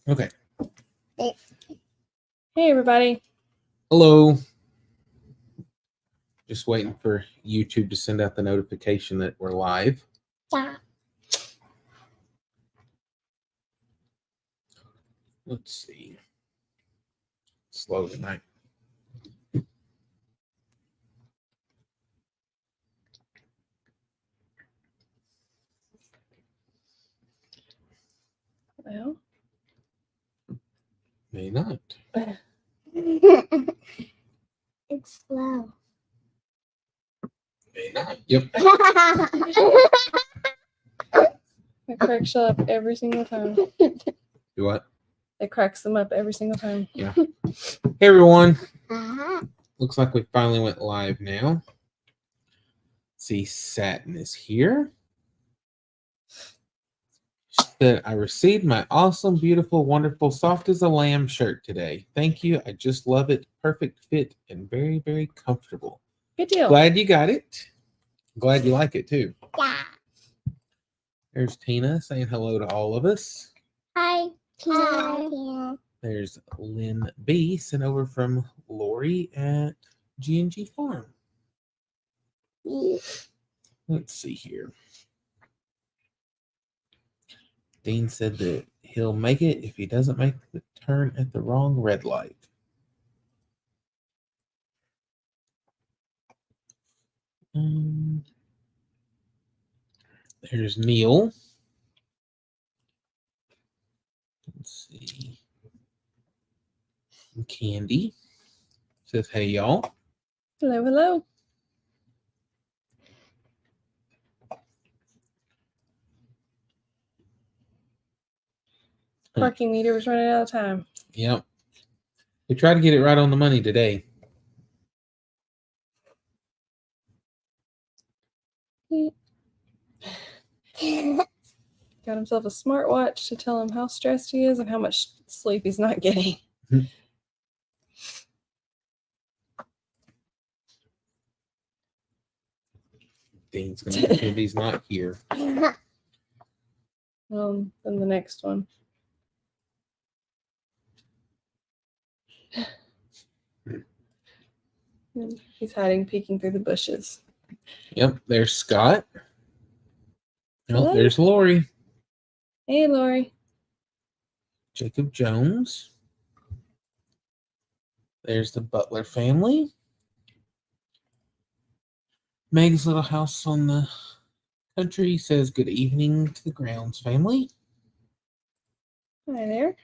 Okay. Hey, everybody. Hello. Just waiting for YouTube to send out the notification that we're live. Yeah. Let's see. Slow tonight. Well, May not. It's slow. May not. Yep. it cracks you up every single time. Do what? It cracks them up every single time. Yeah. Hey, everyone. Uh-huh. Looks like we finally went live now. See, Satin is here. She said, I received my awesome, beautiful, wonderful, soft as a lamb shirt today. Thank you. I just love it. Perfect fit and very, very comfortable. Good deal. Glad you got it. Glad you like it too. Yeah. There's Tina saying hello to all of us. Hi. Hi. There's Lynn B sent over from Lori at G&G Farm. Let's see here. Dean said that he'll make it if he doesn't make the turn at the wrong red light. There's Neil. Let's see. Candy says, hey, y'all. Hello, hello. Parking meter was running out of time. Yep. We tried to get it right on the money today. Got himself a smartwatch to tell him how stressed he is and how much sleep he's not getting. Dean's going to pretend he's not here. Then the next one. He's hiding, peeking through the bushes. Yep, there's Scott. Hello? Oh, there's Lori. Hey, Lori. Jacob Jones. There's the Butler family. Meg's little house on the country says good evening to the Grounds family. Hi there.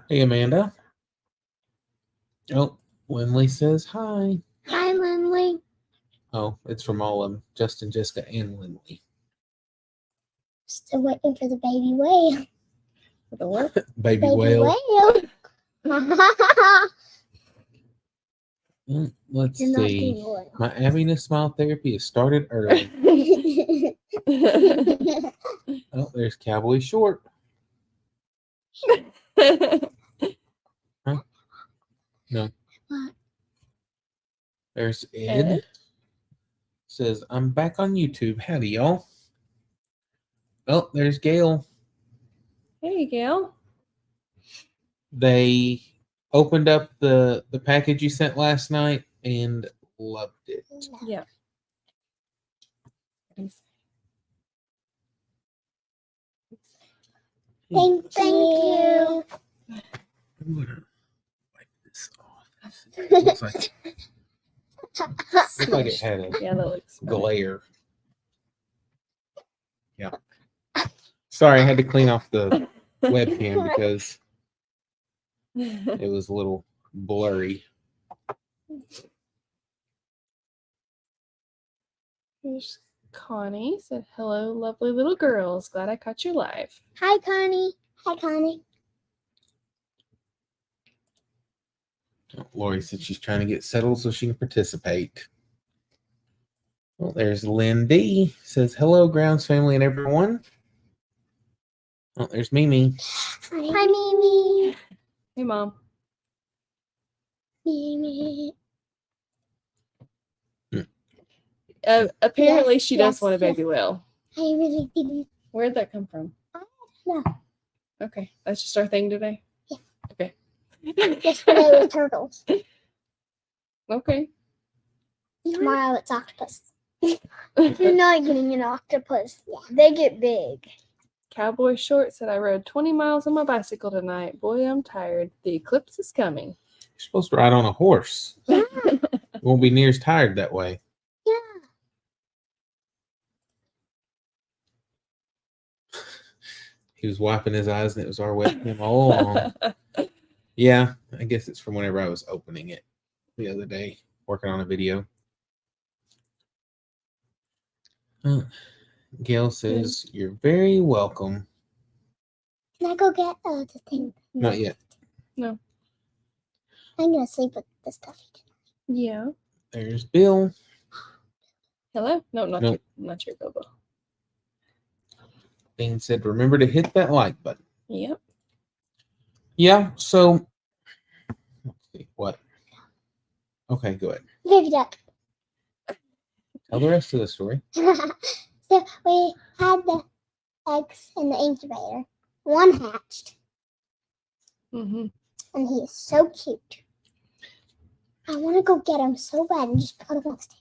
Hey, Amanda. Oh, Lindley says hi. Hi, Lindley. Oh, it's from all of them. Justin, Jessica, and Lindley. Still waiting for the baby whale. For the what? Baby whale. Let's see. My happiness smile therapy has started early. Oh, there's Cowboy Short. Huh? No. What? There's Ed. Says, I'm back on YouTube. Howdy, y'all. Oh, there's Gail. Hey, Gail. They opened up the package you sent last night and loved it. Yeah. Thank you. I'm gonna wipe this off. It looks like it had a Yeah, that looks glare. Yeah. Sorry, I had to clean off the webcam because it was a little blurry. Here's Connie. Said, hello, lovely little girls. Glad I caught you live. Hi, Connie. Hi, Connie. Lori said she's trying to get settled so she can participate. Well, there's Lynn D. Says, hello, Grounds family and everyone. Oh, there's Mimi. Hi, Mimi. Hey, Mom. Mimi. Apparently, Yes, she does yes, want a baby yes. whale. I really didn't. Where'd that come from? I don't know. Okay, that's just our thing today. Yeah. Yesterday was turtles. Okay. Tomorrow it's octopus. You're not getting an octopus. Yeah, they get big. Cowboy Short said, I rode 20 miles on my bicycle tonight. Boy, I'm tired. The eclipse is coming. You're supposed to ride on a horse. Yeah, You won't be near as tired that way. yeah. He was wiping his eyes and it was our webcam all along. Yeah, I guess it's from whenever I was opening it the other day, working on a video. Gail says, you're very welcome. Can I go get the thing? Not yet. No. I'm gonna sleep with the stuff. Yeah. There's Bill. Hello? No, not Nope. not your Bobo. Dean said, remember to hit that like button. Yep. Yeah, so let's see what. Okay, go ahead. Baby duck. Tell the rest of the story. So we had the eggs in the incubator. One hatched, Mm-hmm. and he is so cute. I want to go get him so bad and just put him on stage.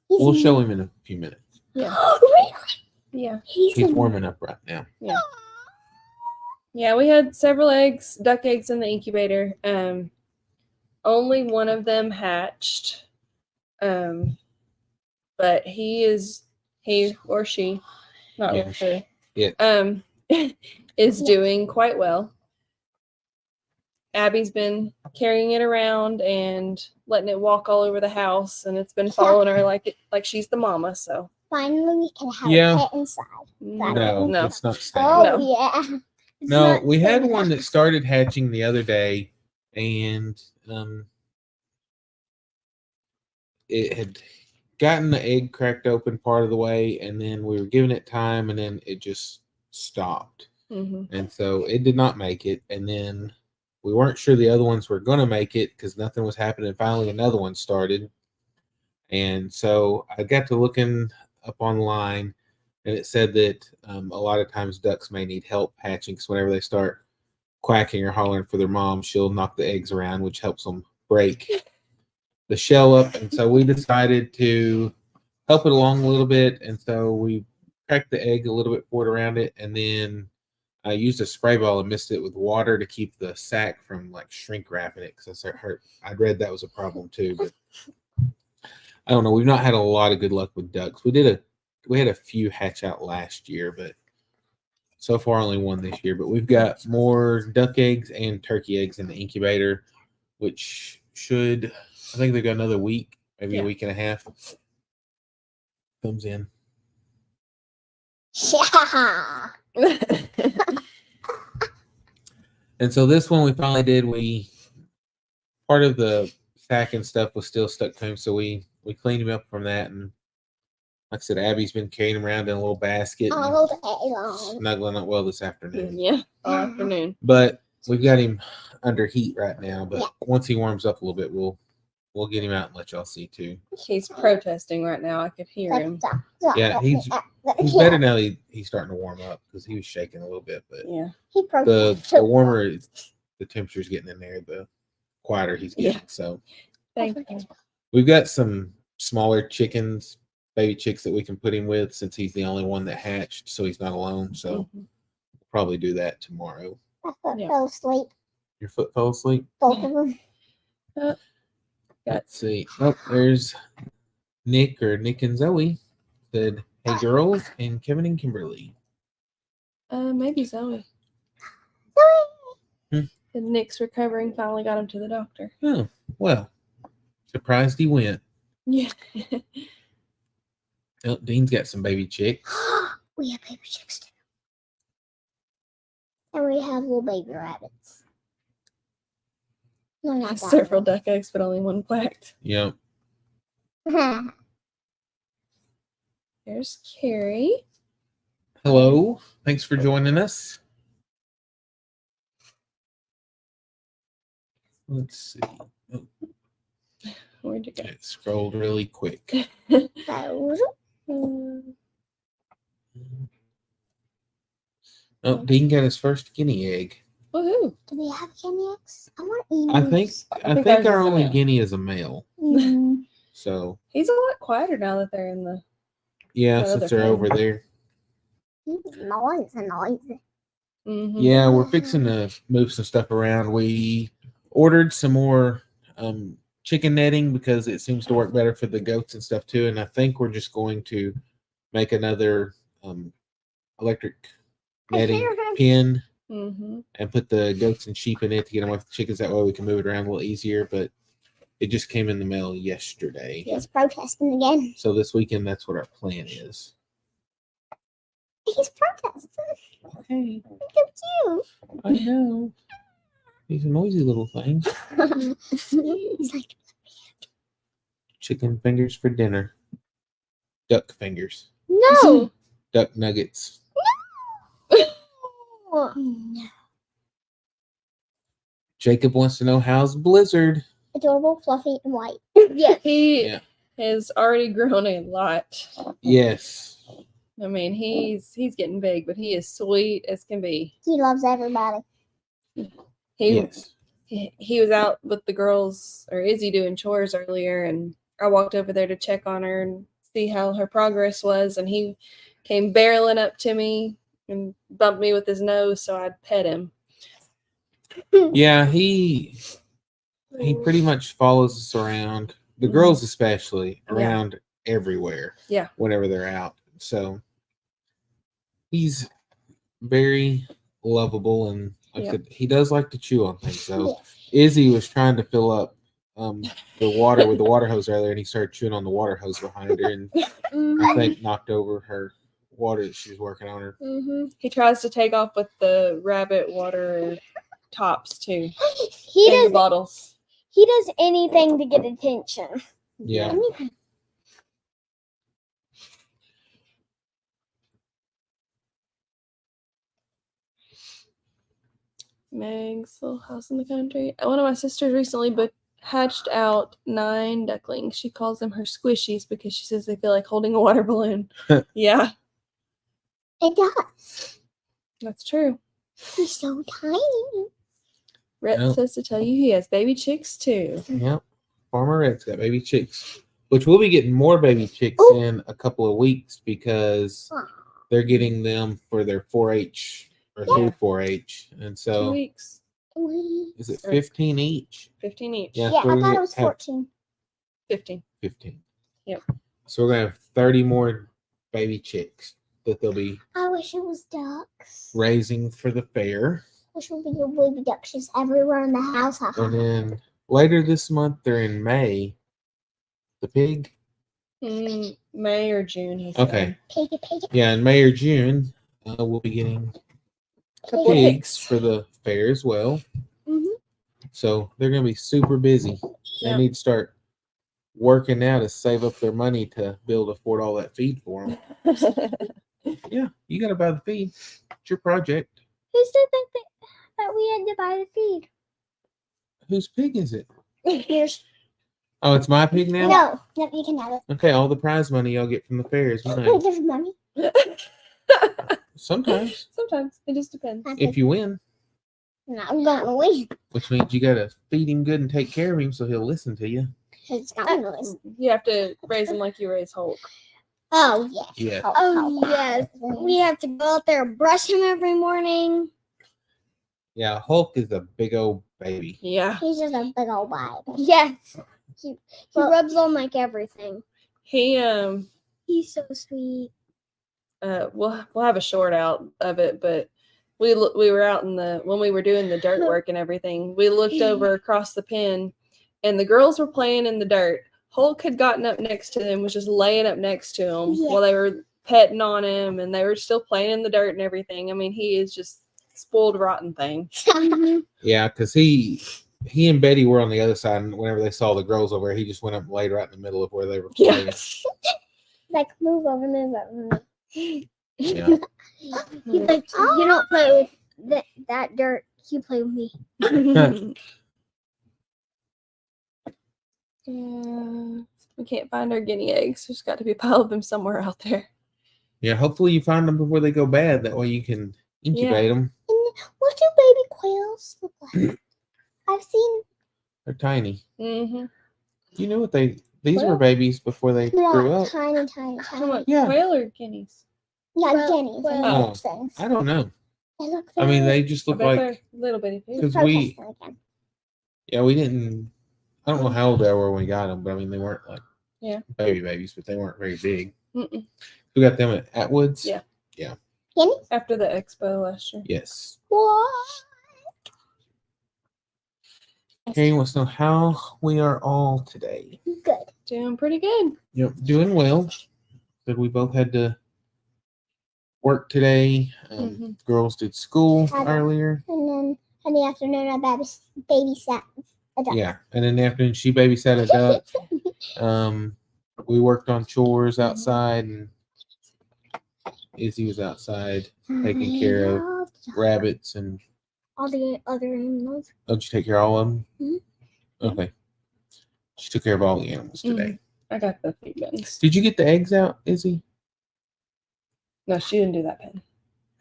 We'll show him in a few minutes. Yeah. Really? Yeah. He's He's warming up right now. Yeah. Yeah, we had several eggs, duck eggs in the incubator. Only one of them hatched. But he or she, not Yeah. really sure. Yeah. Is Yeah. doing quite well. Abby's been carrying it around and letting it walk all over the house, and it's been following her like she's the mama. So finally we can have Yeah. a pet inside. No, no. it's not staying. Oh No. yeah. It's No, not we had staying one that up. started hatching the other day, and it had gotten the egg cracked open part of the way, and then we were giving it time, and then it just stopped. Mm-hmm. And so it did not make it. And then we weren't sure the other ones were going to make it because nothing was happening. Finally, another one started. And so I got to looking up online, and it said that a lot of times ducks may need help hatching because whenever they start quacking or hollering for their mom, she'll knock the eggs around, which helps them break the shell up. And so we decided to help it along a little bit. And so we cracked the egg a little bit, poured around it, and then I used a spray ball and mixed it with water to keep the sack from like shrink wrapping it because I'd read that was a problem too. But I don't know. We've not had a lot of good luck with ducks. We had a few hatch out last year, but so far only one this year. But we've got more duck eggs and turkey eggs in the incubator, which should, I think they've got another week, maybe a week and a half. Comes in. Yeah. And so this one we finally did. Part of the sack and stuff was still stuck to him, so we cleaned him up from that. And like I said, Abby's been carrying him around in a little basket, and All day long. snuggling up well this afternoon. Yeah, all afternoon. But we've got him under heat right now. But Yeah. once he warms up a little bit, we'll get him out and let y'all see too. He's protesting right now. I could hear him. Yeah, he's better now. He's starting to warm up because he was shaking a little bit. But Yeah. He the warmer the temperature's getting in there, the quieter he's getting. Yeah. So Thank you. we've got some smaller chickens, baby chicks that we can put him with since he's the only one that hatched, so he's not alone. So Mhm. we'll probably do that tomorrow. My foot Yeah. fell asleep. Your foot fell asleep? Both of them. Let's see. Oh, there's Nick and Zoe. Said, hey girls, and Kevin and Kimberly. Maybe Zoe. Hmm. And Nick's recovering. Finally got him to the doctor. Oh, well, surprised he went. Yeah. Oh, Dean's got some baby chicks. We have baby chicks too. And we have little baby rabbits. No, not that Several duck eggs, but only one quacked. Yep. one. There's Carrie. Hello. Thanks for joining us. Let's see. Oh, Where'd you go? it scrolled really quick. Those. Oh, Dean got his first guinea egg. Woohoo! Do we have guinea eggs? I want emus. I think ours our is a only male. guinea is a male. Mm. So He's a lot quieter now that they're in the. yeah, What since other they're over pen? there. Noisy. Mhm. Yeah, we're fixing to move some stuff around. We ordered some more chicken netting because it seems to work better for the goats and stuff too. And I think we're just going to make another electric netting pin Mhm. and put the goats and sheep in it to get them with the chickens. That way we can move it around a little easier. But it just came in the mail yesterday. He's protesting again. So this weekend, that's what our plan is. He's protesting. Hey, So I know. These are noisy little things. cute. He's like, Chicken fingers for dinner. Duck fingers. no. Duck nuggets. Jacob wants to know how's Blizzard. Adorable, fluffy, and white. Yes. He Yeah. has already grown a lot. Yes. I mean, he's getting big, but he is sweet as can be. He loves everybody. Yes. He was out with the girls, or Izzy, doing chores earlier, and I walked over there to check on her and see how her progress was, and he came barreling up to me and bumped me with his nose, so I'd pet him. Yeah, he pretty much follows us around. The girls especially around everywhere. Yeah. Whenever they're out. So he's very lovable, and like I said, he does like to chew on things. So Izzy was trying to fill up the water with the water hose earlier, and he started chewing on the water hose behind her, and I think knocked over her water that she was working on her. Mm-hmm. He tries to take off with the rabbit water tops too. He in the does. bottles. He does anything to get attention. Yeah. Anything. Meg's little house in the country. One of my sisters recently hatched out 9 ducklings. She calls them her squishies because she says they feel like holding a water balloon. Yeah, It does. that's true. He's so tiny. Rhett Yep. says to tell you he has baby chicks too. Yep. Farmer Red's got baby chicks, which we'll be getting more baby chicks in a couple of weeks because they're getting them for their 4-H or through 4-H, and 2 so weeks, is it 15 each? 15 each. Yeah. Yeah, so I we're thought gonna it was have 14. 15. 15. Yep. So we're gonna have 30 more baby chicks that they'll be I wish it was ducks. raising for the fair. Wish it would be your baby ducks just everywhere in the house. And then later this month, they're in May. The pig. May or June, he said. Okay. Piggy. Yeah, in May or June, we'll be getting Couple pigs for the fair as well. Mhm. So they're going to be super busy. They Yep. need to start working now to save up their money to be able to afford all that feed for them. Yeah, you got to buy the feed. It's your project. Who said that we had to buy the feed? Whose pig is it? Here's Oh, it's my pig now? No, you can have it. Okay, all the prize money y'all get from the fair is mine. There's money. Sometimes, Sometimes. It just depends. if you win, No, I'm going to win. which means you got to feed him good and take care of him so he'll listen to you. It's going to listen. You have to raise him like you raise Hulk. Oh, yes. Yeah. Oh, yes. We have to go out there and brush him every morning. Yeah, Hulk is a big old baby. Yeah. He's just a big old baby. Yes. He rubs on like everything. He He's so sweet. we'll have a short out of it, but we were out when we were doing the dirt work and everything. We looked over across the pen, and the girls were playing in the dirt. Hulk had gotten up next to them, was just laying up next to him while they were petting on him, and they were still playing in the dirt and everything. I mean, he is just spoiled rotten thing. Yeah, because he and Betty were on the other side, and whenever they saw the girls over there, he just went up and laid right in the middle of where they were playing. Like, move over, move over. Yeah. He's like, you don't play with that dirt. You play with me. We can't find our guinea eggs. There's got to be a pile of them somewhere out there. Yeah, hopefully you find them before they go bad. That way you can incubate them. In the What do baby quails look like? I've seen They're tiny. Mm-hmm. You know what these were Quail? babies before they grew up. tiny. Yeah. Quail or guineas? Yeah, Quail- guineas quail. and Oh, those things. I don't know. They look I mean, very- they just I look bet like, they're little bitty pigs. because protest them again. yeah, we didn't, I don't know how old they were when we got them, but I mean, they weren't like babies, but they weren't very big. Mm-mm. We got them at Atwood's. Yeah. Guineas? After the expo last year. Yes. What? Harry wants to know how we are all today. Good. Doing pretty good. Yep, doing well. But we both had to work today. Girls did school earlier. And then in the afternoon, I babysat a duck. Yeah, and in the afternoon she babysat a duck. We worked on chores outside, and Izzy was outside taking care of rabbits and. All the other animals. Oh, did you take care of all of them? Mm-hmm. Okay. She took care of all the animals today. I got the feed bins. Did you get the eggs out, Izzy? No, she didn't do that pen.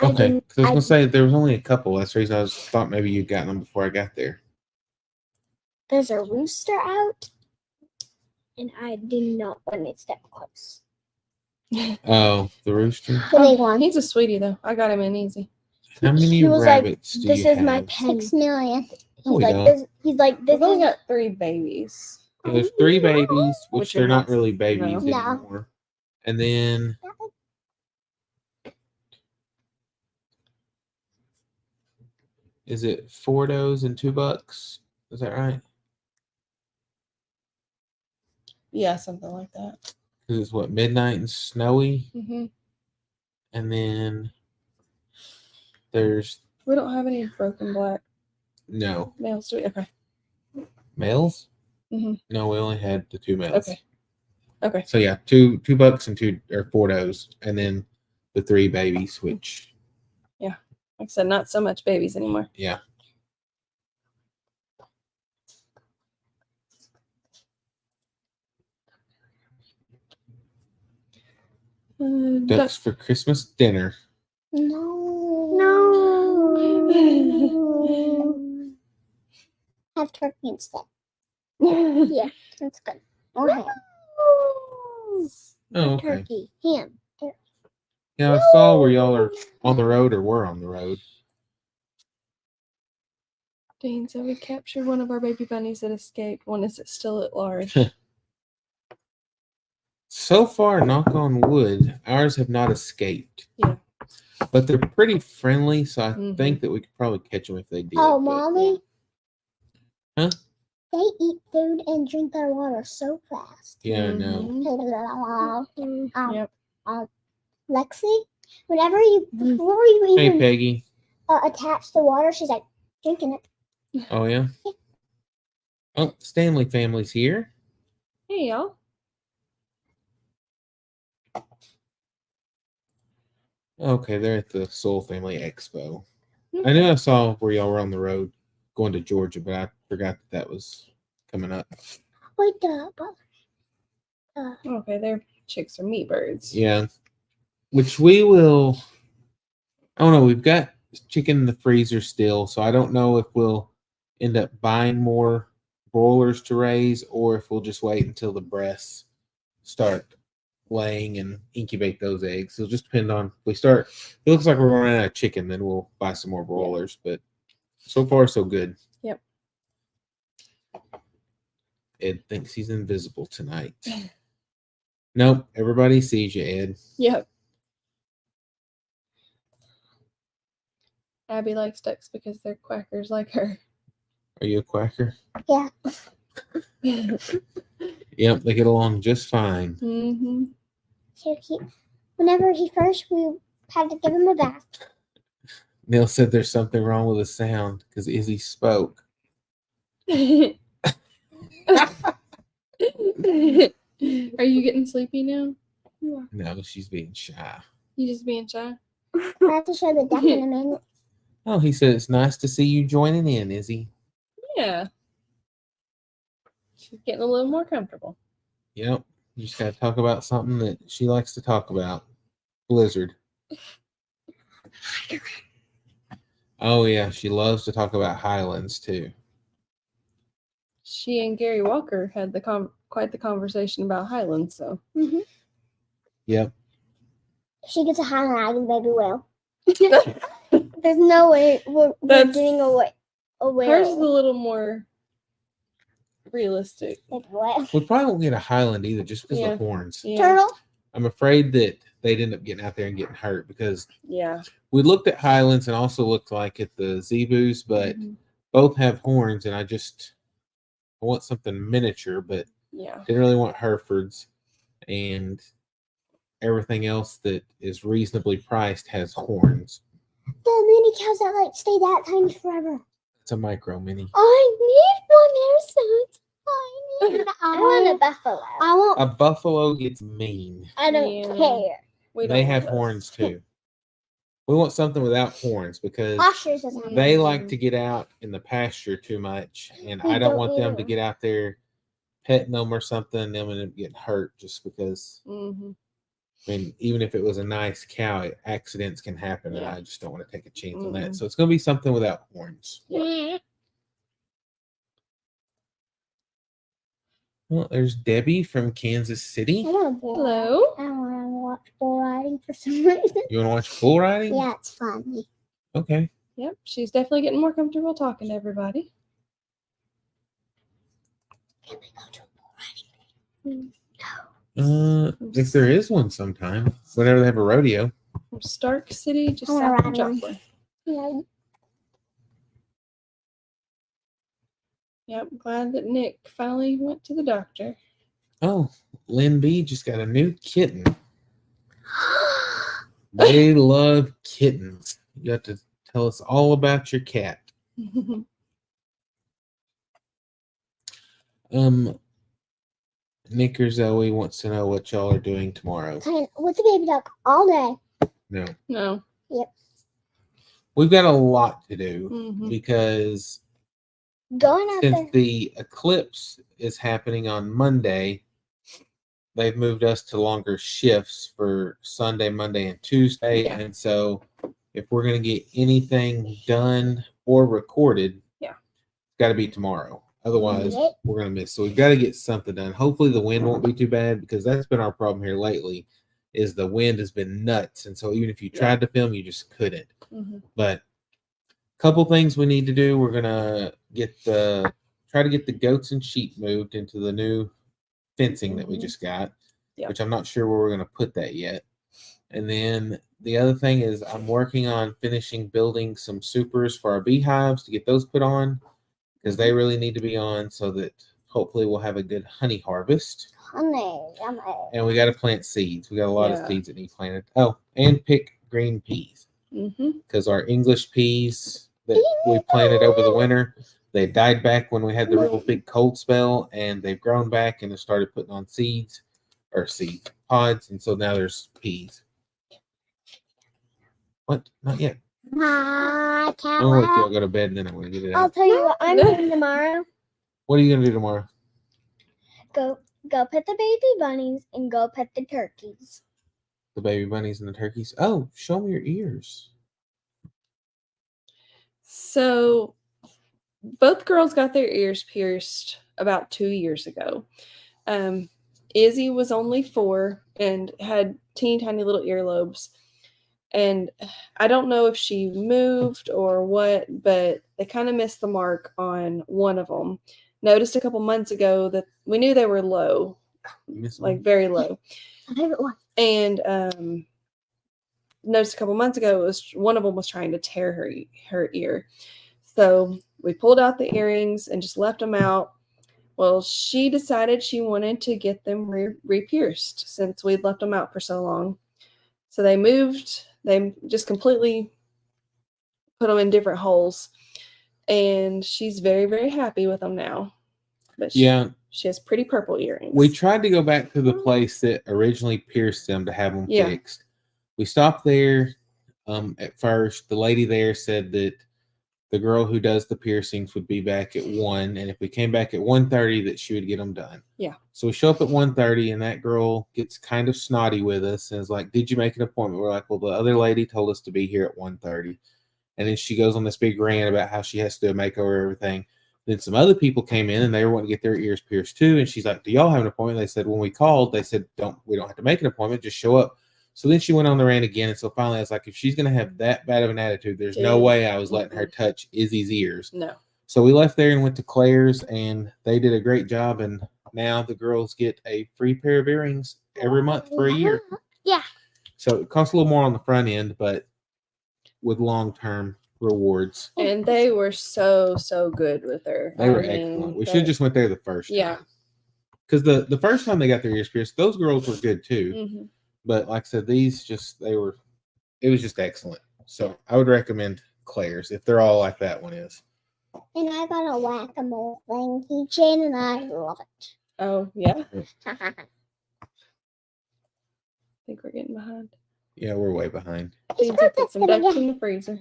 Okay. Because I was gonna say there was only a couple. That's the reason I thought maybe you'd gotten them before I got there. There's a rooster out, and I do not want to step close. Oh, the rooster. The big one. He's a sweetie though. I got him in easy. How many He was like, rabbits do This you is have? my pen. 6 million. No, we He's like, don't. this. He's like, this. We've only is- got 3 babies. Yeah, there's 3 babies, which Which they're are not not- really babies No. anymore. And then is it 4 does and 2 bucks? Is that right? Yeah, something like that. Because it's what, midnight and snowy, Mm-hmm. and then there's We don't have any broken black no males, do we? Okay. males. Mhm. No, we only had the 2 males. Okay. Okay. So yeah, 2 bucks and 2 or 4 does, and then the 3 babies, which Like I said, not so much babies anymore. yeah. Ducks for Christmas dinner. No. Have turkey instead. Yeah, that's good. Or ham. Oh, okay. Turkey. Ham. Yeah, I saw where y'all are on the road or were on the road. Dean said we captured one of our baby bunnies that escaped. One is still at large. So far, knock on wood, ours have not escaped. Yeah. But they're pretty friendly, so I Mhm. think that we could probably catch them if they did. Oh, but- Mommy. Huh? They eat food and drink their water so fast. Yeah, I know. Mhm. Yep. Lexi, whenever you before you Hey, even Peggy. attach the water, she's like drinking it. Oh, yeah? Oh, Stanley family's here. Hey, y'all. Okay, they're at the Soul Family Expo. Hmm. I knew I saw where y'all were on the road going to Georgia, but I forgot that was coming up. Wait, Okay, their chicks are meat birds. Yeah. Which we will. I don't know. We've got chicken in the freezer still, so I don't know if we'll end up buying more broilers to raise or if we'll just wait until the breasts start laying and incubate those eggs. It'll just depend on if we start. It looks like we're running out of chicken, then we'll buy some more broilers. But so far, so good. Yep. Ed thinks he's invisible tonight. Nope, everybody sees you, Ed. Yep. Abby likes ducks because they're quackers like her. Are you a quacker? Yeah. Yep, they get along just fine. Mm-hmm. So cute. Whenever we had to give him a bath. Neil said there's something wrong with the sound because Izzy spoke. Are you getting sleepy now? No, she's being shy. You just being shy? I have to show the duck in a minute. Oh, he said it's nice to see you joining in, Izzy. Yeah. She's getting a little more comfortable. Yep. You just got to talk about something that she likes to talk about. Blizzard. Oh yeah, she loves to talk about Highlands too. She and Gary Walker had quite the conversation about Highlands. So Yep. If she gets a Highland, I think baby will. There's no way we're getting away. Hers is a little more realistic. We probably won't get a Highland either, just because of the horns. Yeah. Turtle. I'm afraid that they'd end up getting out there and getting hurt because Yeah. we looked at Highlands and also looked like at the Zebus, but both have horns, and I want something miniature, but Yeah. didn't really want Herefords, and everything else that is reasonably priced has horns. The mini cows that like stay that tiny forever. It's a micro mini. I need one. They're so tiny. I want a buffalo. I want. A buffalo gets mean. I don't care. They have horns too. We want something without horns because Pastures doesn't have they horns. like to get out in the pasture too much, and We I don't don't want them to either. get out there petting them or something, and them end up getting hurt just because. I mean, even if it was a nice cow, accidents can happen, and I just don't want to take a chance on that. So it's going to be something without horns. Yeah. Well, there's Debbie from Kansas City. Hello. I want to watch bull riding for some reason. You want to watch bull riding? Yeah, it's funny. Okay. Yep. She's definitely getting more comfortable talking to everybody. Can we go to a bull riding? If there is one sometime, whenever they have a rodeo. From Stark City, just I wanna south of ride one. Joplin. Yeah. Yep. Glad that Nick finally went to the doctor. Oh, Lynn B just got a new kitten. They love kittens. You have to tell us all about your cat. Nick or Zoe wants to know what y'all are doing tomorrow. Playing with the baby duck all day. No. No. Yep. We've got a lot to do because Going out since there. the eclipse is happening on Monday, they've moved us to longer shifts for Sunday, Monday, and Tuesday. Yeah. And so if we're going to get anything done or recorded, it's got to be tomorrow. Otherwise, we're going to miss. So we've got to get something done. Hopefully the wind won't be too bad because that's been our problem here lately is the wind has been nuts. And so even if you tried to film, you just couldn't. But a couple things we need to do. We're going to try to get the goats and sheep moved into the new fencing that we just got, which I'm not sure where we're going to put that yet. And then the other thing is I'm working on finishing building some supers for our beehives to get those put on because they really need to be on so that hopefully we'll have a good honey harvest. And we got to plant seeds. We got a lot of seeds that need planted. Oh, and pick green peas because our English peas that we planted over the winter, they died back when we had the real big cold spell, and they've grown back and have started putting on seed pods, and so now there's peas. What? Not yet. I can't I'm gonna let wait. y'all go to bed, and then I'm gonna get it I'll out. tell you what I'm doing tomorrow. What are you gonna do tomorrow? Go pet the baby bunnies and go pet the turkeys. The baby bunnies and the turkeys. Oh, show me your ears. So both girls got their ears pierced about 2 years ago. Izzy was only 4 and had teeny tiny little earlobes. And I don't know if she moved or what, but they kind of missed the mark on one of them. Noticed a couple months ago that we knew they were low, like very low. My favorite one. And noticed a couple months ago, one of them was trying to tear her ear. So we pulled out the earrings and just left them out. Well, she decided she wanted to get them re-pierced since we'd left them out for so long. So they moved. They just completely put them in different holes. And she's very, very happy with them now. But she has pretty purple earrings. We tried to go back to the place that originally pierced them to have them fixed. We stopped there at first. The lady there said that the girl who does the piercings would be back at 1, and if we came back at 1:30, that she would get them done. Yeah. So we show up at 1:30, and that girl gets kind of snotty with us and is like, "Did you make an appointment?" We're like, "Well, the other lady told us to be here at 1:30." And then she goes on this big rant about how she has to do a makeover and everything. Then some other people came in and they were wanting to get their ears pierced too. And she's like, do y'all have an appointment? They said, when we called, they said, we don't have to make an appointment, just show up. So then she went on the rant again. And so finally I was like, if she's going to have that bad of an attitude, there's no way I was letting her touch Izzy's ears. No. So we left there and went to Claire's, and they did a great job. And now the girls get a free pair of earrings every month for a year. Yeah. So it costs a little more on the front end, but with long-term rewards. And they were so good with her. They were excellent. We should have just went there the first time. Yeah. Because the first time they got their ears pierced, those girls were good too. Mm-hmm. But like I said, it was just excellent. So I would recommend Claire's if they're all like that one is. And I got a whack-a-mole thing keychain, and I love it. Oh, yeah. I think we're getting behind. Yeah, we're way behind. We need to put some ducks in the freezer.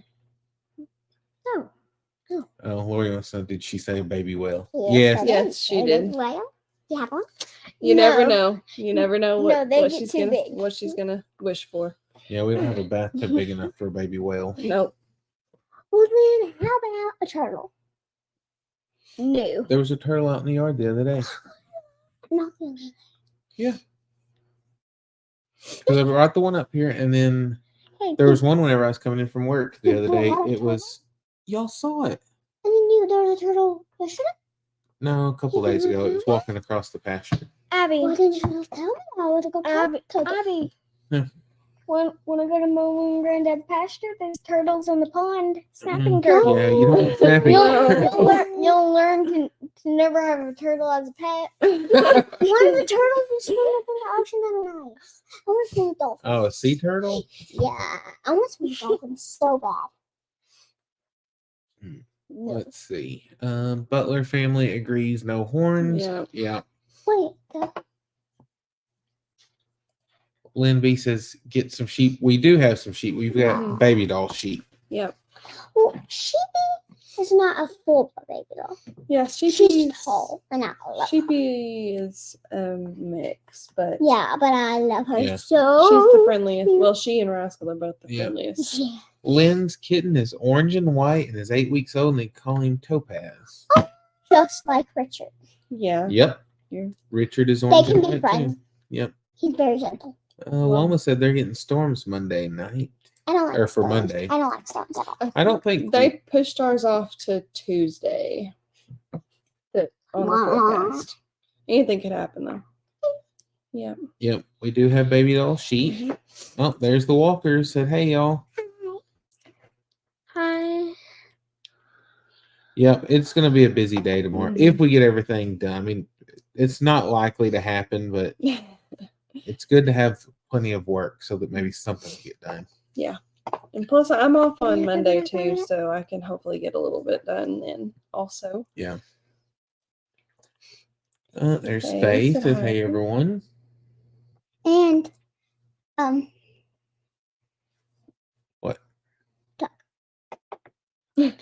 Oh. Oh, Lori wants to know, did she say baby whale? Yes. Yes, she did. Well, you have one? You never know. You never know what she's gonna wish for. Yeah, we don't have a bathtub big enough for a baby whale. Nope. Well, then, how about a turtle? No. There was a turtle out in the yard the other day. Nothing. Yeah. Because I brought the one up here, and then there was one whenever I was coming in from work the other day. It was, y'all saw it. And then there was a turtle yesterday? No, a couple days ago. It was walking across the pasture. Abby. Why didn't you tell me? I would have gone. Abby. Yeah. When I go to mom and granddad's pasture, there's turtles in the pond. Snapping turtles. Yeah, you don't snapping. You'll learn to never have a turtle as a pet. One of the turtles is swimming up in the ocean that are nice. I want to swim with dolphins. Oh, a sea turtle? Yeah, I want to swim with dolphins so bad. No. Let's see. Butler family agrees no horns. Yeah. Wait. Lynn B says get some sheep. We do have some sheep. We've got baby doll sheep. Yep. Well, Sheepy is not a full baby doll. Yeah, She's tall, and I love her. Sheepy is a mix, but yeah, but I love her so. She's the friendliest. Well, she and Rascal are both the friendliest. Yeah. Lynn's kitten is orange and white and is 8 weeks old, and they call him Topaz. Just like Richard. Yeah. Yep. Yeah. Richard is orange and They can be white friends. too. Yep. He's very gentle. Loma said they're getting storms Monday night. I don't like or for storms. Monday. I don't like storms at all. I don't think They pushed ours off to Tuesday. On the forecast. Anything could happen though. Yeah. Yep, we do have baby doll sheep. Oh, there's the walkers. Said, hey y'all. Hi. Yep, it's gonna be a busy day tomorrow if we get everything done. I mean, it's not likely to happen, but it's good to have plenty of work so that maybe something will get done. Yeah. And plus I'm off on Monday too, so I can hopefully get a little bit done then also. Yeah. There's Faith. Says, hey everyone. And What? Duck. In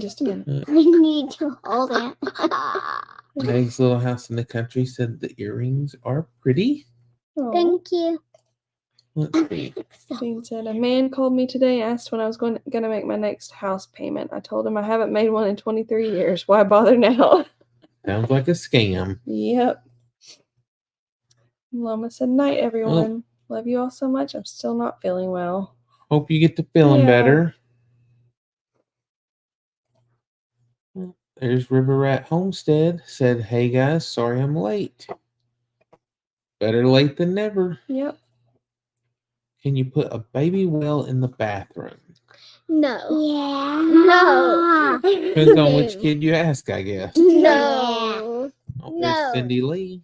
just a minute. We need to hold it. Meg's Little House in the Country said the earrings are pretty. Aww. Thank you. Let's see. Jean said, a man called me today and asked when I was going to make my next house payment. I told him I haven't made one in 23 years. Why bother now? Sounds like a scam. Yep. Loma said, night, everyone. Love you all so much. I'm still not feeling well. Hope you get to feeling better. There's River Rat Homestead. Said, hey guys, sorry I'm late. Better late than never. Yep. Can you put a baby well in the bathroom? No. Yeah. No. Depends on which kid you ask, I guess. No. Oh, there's Cindy Lee.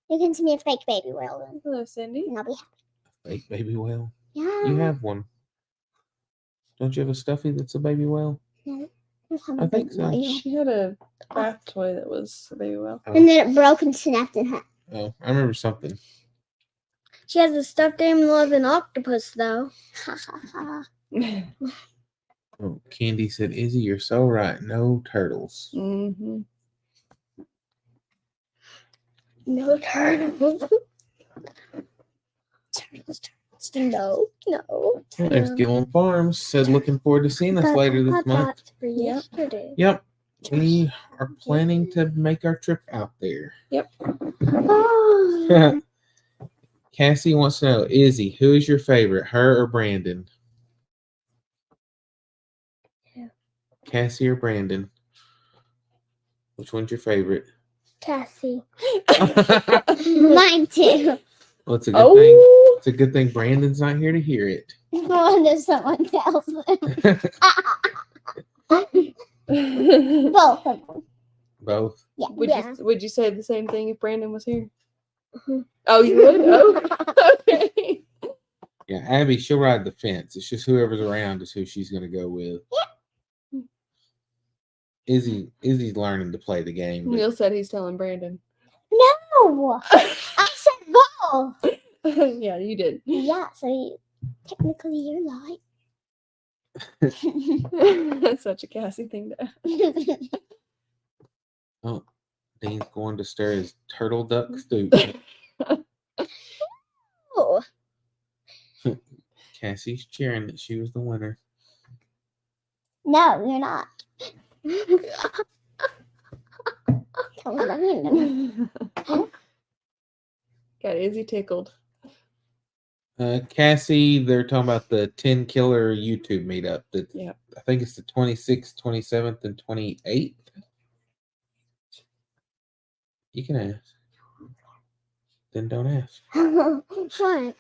You can send me a fake baby whale then. Hello, Cindy. And I'll be happy. Fake baby whale? Yeah. You have one. Don't you have a stuffy that's a baby whale? No. I think so. She had a bath toy that was a baby whale. And then it broke and snapped in half. Oh, I remember something. She has a stuffed animal of an octopus, though. Oh, Candy said, Izzy, you're so right. No turtles. Mm-hmm. No turtles. Turtles. No. There's Gillen Farms. Said looking forward to seeing us later this month. For yesterday. Yep. We are planning to make our trip out there. Oh. Cassie wants to know, Izzy, who is your favorite, her or Brandon? Yeah. Cassie or Brandon? Which one's your favorite? Cassie. Mine too. Well, it's a good thing. It's a good thing Brandon's not here to hear it. Well, if someone tells them. would Both of them. Both. Yeah. would you say the same thing if Brandon was here? Mhm. Oh, you would? Oh, okay. Yeah, Abby, she'll ride the fence. It's just whoever's around is who she's going to go with. Izzy's learning to play the game. But Neil said he's telling Brandon. No. I said both. Yeah, you did. Yeah, so technically you're lying. That's such a Cassie thing to. oh, Dean's going to stir his turtle duck stew. Oh. Cassie's cheering that she was the winner. No, you're not. Come on, Got Izzy tickled. Cassie, they're talking about the 10 Killer YouTube meetup. Yeah. I think it's the 26th, 27th, and 28th. You can ask. Then don't ask. What?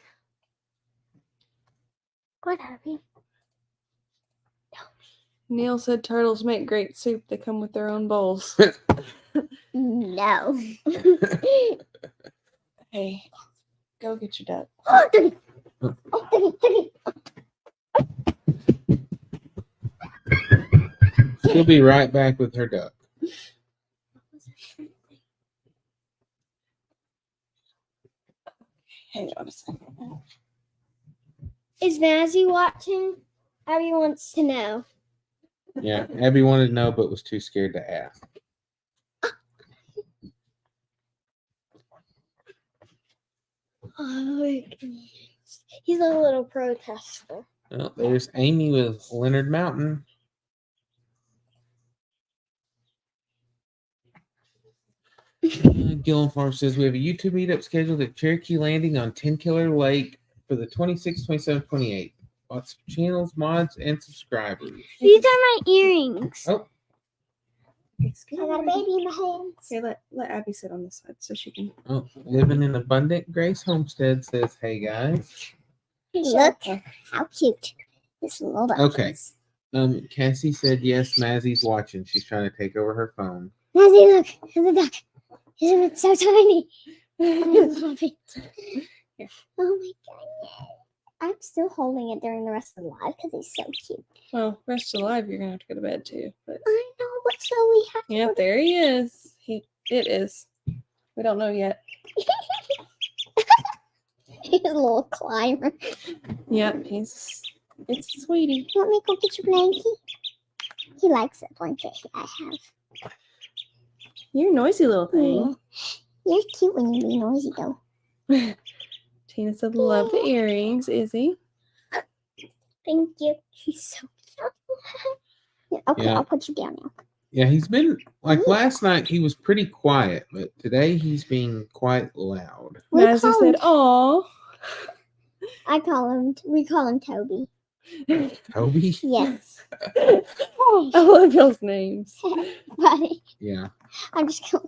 What, Abby? Neil said turtles make great soup. They come with their own bowls. No. Hey, go get your duck. Oh, Dougie. Oh, Dougie. She'll be right back with her duck. Hang on a second. Is Mazzy watching? Abby wants to know. Yeah, Abby wanted to know but was too scared to ask. Oh, he's a little protester. Well, there's Amy with Leonard Mountain. Gillen Farm says we have a YouTube meetup scheduled at Cherokee Landing on 10 Killer Lake for the 26th, 27th, 28th. Lots of channels, mods, and subscribers. These are my earrings. Oh, I got a baby in my hands. Here, let Abby sit on this side so she can. oh, Living in Abundant Grace Homestead says, hey guys. Look how cute this little duck Okay. is. Cassie said yes, Mazzy's watching. She's trying to take over her phone. Mazzy, look, there's a duck. Isn't it so tiny? Love it. Oh my god. I'm still holding it during the rest of the live because he's so cute. Well, rest of the life, you're gonna have to go to bed too. But I know, but so we have to. yeah, there he is. It is. We don't know yet. He's a little climber. Yep, it's a sweetie. You want me to go get your blankie? He likes that blanket I have. You're a noisy little thing. You're cute when you be noisy, though. Tina said, love the earrings, Izzy. Thank you. He's so cute. Yeah, okay, Yeah. I'll put you down now. Yeah, he's been, like last night, he was pretty quiet, but today he's being quite loud. We Mazzy call said, him- "Aw." we call him Toby. Toby? Yes. I love y'all's names. Buddy, Yeah. I'm just going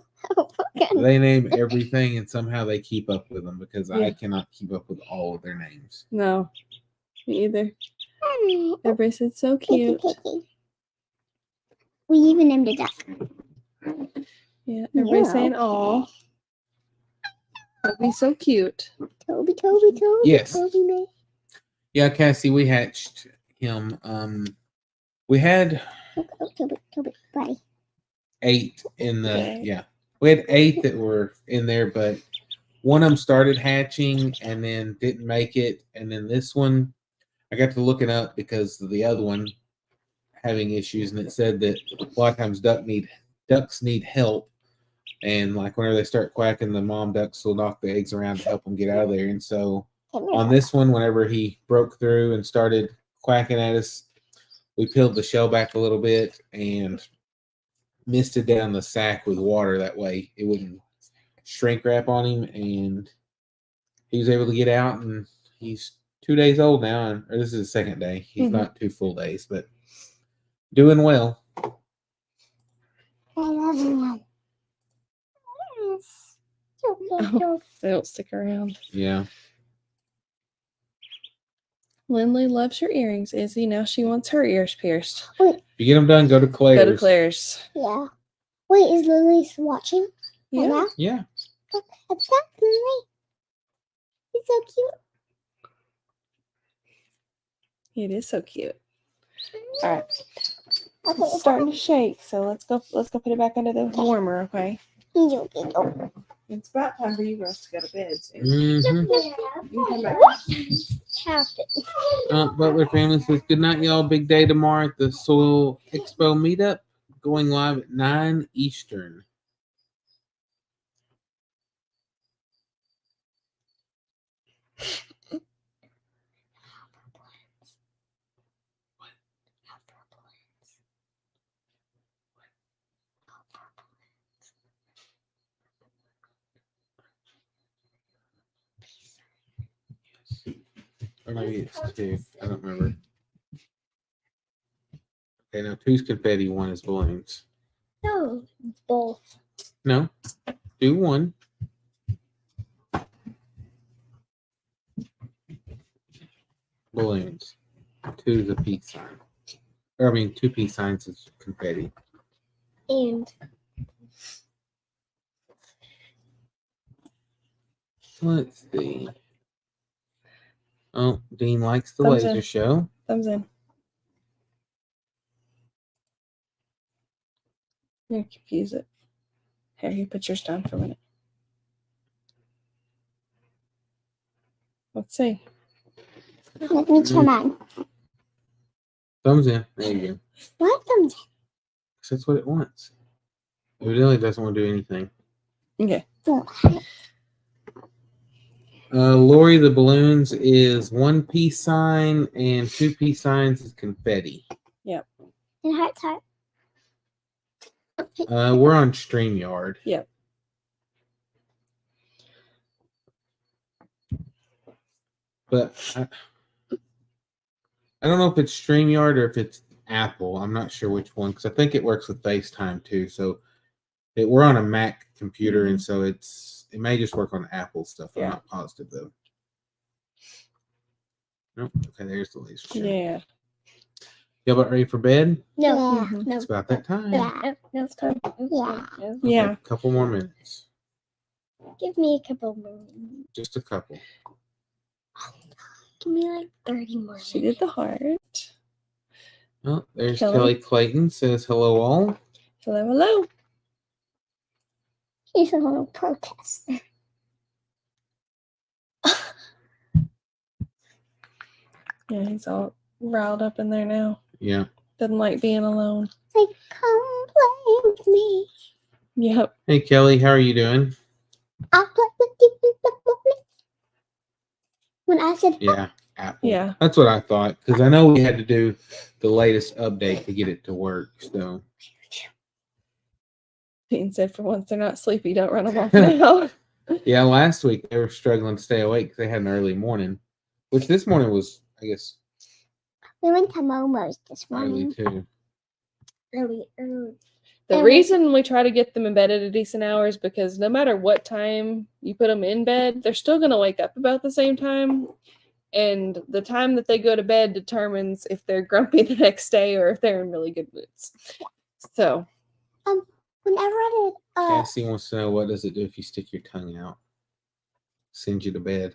They name everything and somehow they keep up with them because Yeah. I cannot keep up with all of their names. No, me either. to. Everybody said so cute. Picky. We even named a duck. Yeah, everybody's Yeah. saying, "Aw." That'd be so cute. Toby. Yes. Toby, man. Yeah, Cassie, we hatched him. We had Toby, buddy. 8 in the Okay. yeah. We had 8 that were in there, but one of them started hatching and then didn't make it, and then this one I got to looking up because of the other one having issues, and it said that a lot of times ducks need help, and like whenever they start quacking, the mom ducks will knock the eggs around to help them get out of there, and so On this one, whenever he broke through and started quacking at us, we peeled the shell back a little bit and misted down the sack with water. That way it wouldn't shrink wrap on him, and he was able to get out, and he's 2 days old now, or this is his second day. He's not 2 full days, but doing well. I love him. Yes. Okay, They don't stick around. Yeah. Lindley loves your earrings, Izzy. Now she wants her ears pierced. If you get them done, go to Claire's. Go to Claire's. Yeah. Wait, is Lily watching? Yeah. Right now? Yeah. Look, that's that Lily. He's so cute. It is so cute. All right. Okay, It's starting to shake, so let's go put it back under the warmer, okay? It's about time for you girls to go to bed soon. Mm-hmm. You can come back. Butler family says, good night, y'all. Big day tomorrow at the Soil Expo meetup. Going live at 9 Eastern. Or maybe it's 2. I don't remember. Okay, now 2's confetti, 1 is balloons. No, it's both. No, do 1. Balloons. 2 is a peace sign. Or, I mean, 2 peace signs is confetti. And Let's see. Oh, Dean likes the Thumbs laser in. show. Thumbs in. You confuse it. Here, you put yours down for a minute. Let's see. let me try mine. Thumbs in. There you go. What thumbs? 'Cause that's what it wants. It really doesn't want to do anything. Okay. Lori, the balloons is 1 peace sign and 2 peace signs is confetti. And hearts. We're on StreamYard. Yep. But I don't know if it's StreamYard or if it's Apple. I'm not sure which one because I think it works with FaceTime too. So we're on a Mac computer, and so it may just work on Apple stuff. I'm not positive though. Nope. Okay, there's the laser show. Yeah. You about ready for bed? No. Mhm. No. It's about that time. Yeah. No, it's time. Yeah. Okay, Yeah. a couple more minutes. Give me a couple more. Just a couple. Give me like 30 more. She did the heart. Oh, there's Kelly. Kelly Clayton says hello all. Hello, hello. He's a little protest. Yeah, he's all riled up in there now. Yeah. Doesn't like being alone. Like, come play with me. Yep. Hey Kelly, how are you doing? I'll play with you. When I said, Yeah, Apple. Yeah. That's what I thought because I know we had to do the latest update to get it to work. So Dean said for once they're not sleepy, don't run them off now. yeah, last week they were struggling to stay awake because they had an early morning, which this morning was, I guess, we went to Momo's this early morning. too. Early. The reason we try to get them in bed at a decent hour is because no matter what time you put them in bed, they're still going to wake up about the same time. And the time that they go to bed determines if they're grumpy the next day or if they're in really good moods. So, Whenever I did, Cassie wants to know what does it do if you stick your tongue out? Send you to bed.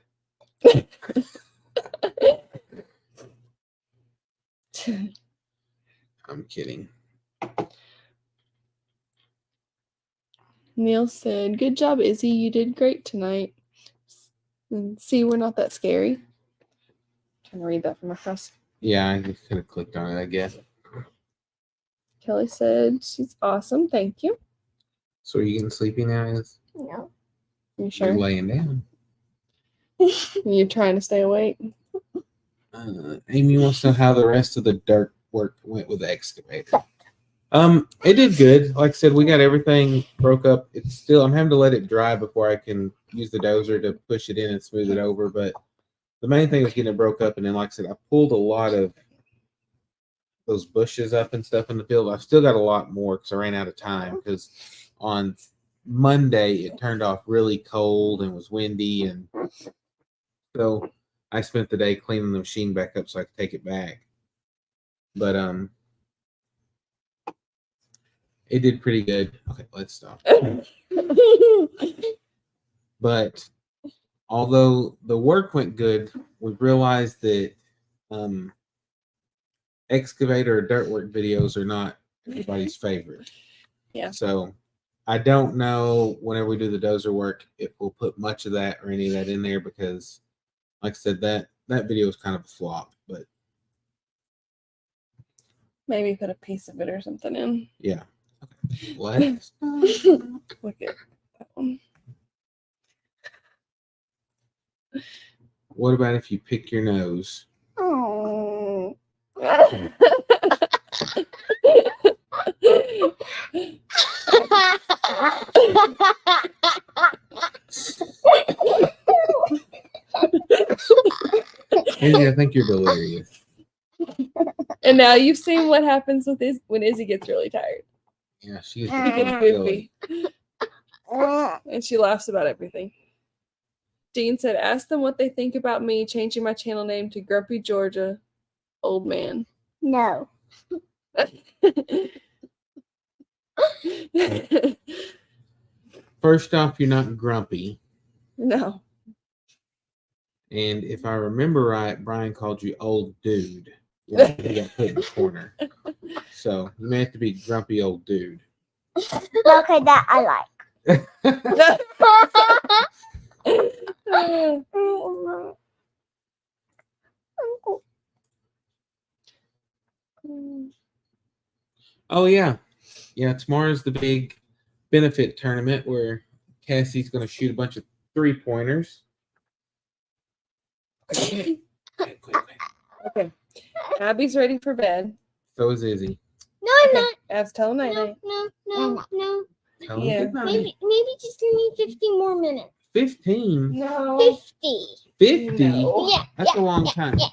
I'm kidding. Neil said, good job, Izzy. You did great tonight. And see, we're not that scary. Trying to read that from across. Yeah, I just could have clicked on it, I guess. Kelly said, she's awesome. Thank you. So are you getting sleepy now? no. You You're sure? laying down. You're trying to stay awake. Amy wants to know how the rest of the dirt work went with the excavator. It did good. Like I said, we got everything broke up. It's still, I'm having to let it dry before I can use the dozer to push it in and smooth it over. But the main thing was getting it broke up. And then, like I said, I pulled a lot of those bushes up and stuff in the field. I've still got a lot more because I ran out of time. Because on Monday it turned off really cold and was windy, and so I spent the day cleaning the machine back up so I could take it back. But it did pretty good. Okay, let's stop. But although the work went good, we realized that excavator or dirt work videos are not everybody's favorite. Yeah. So I don't know whenever we do the dozer work if we'll put much of that or any of that in there, because like I said, that video is kind of a flop. But Maybe put a piece of it or something in. yeah. Okay. What? Look at that one. What about if you pick your nose? Oh. Izzy, I think you're delirious. And now you've seen what happens with when Izzy gets really tired. Yeah, she is She gets silly. goofy. And she laughs about everything. Dean said, ask them what they think about me changing my channel name to Grumpy Georgia Old Man. No. First off, you're not grumpy. No. And if I remember right, Brian called you old dude. Yeah, he got put in the corner. So you may have to be grumpy old dude. Okay, that I like. Oh yeah. Yeah, tomorrow's the big benefit tournament where Cassie's gonna shoot a bunch of 3-pointers. Quick. Okay. Abby's ready for bed. So is Izzy. No, I'm Okay. not. Abs, tell him night No, night. no. Tell Yeah. him good night. Maybe just give me 15 more minutes. 15. No. 50. 50. No. Yeah. That's a long time. Yeah.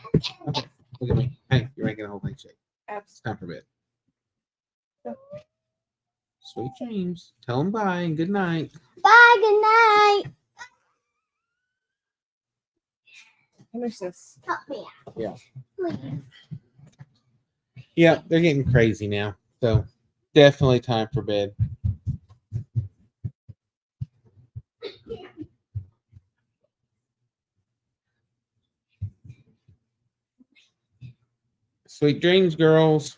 Okay, look at me. Hey, you're making the whole thing shake. Abs. It's time for bed. Sweet dreams. Tell them bye and good night. Bye, good night. Finish this. Oh, yeah. Yeah. Yeah, they're getting crazy now. So definitely time for bed. Sweet dreams, girls.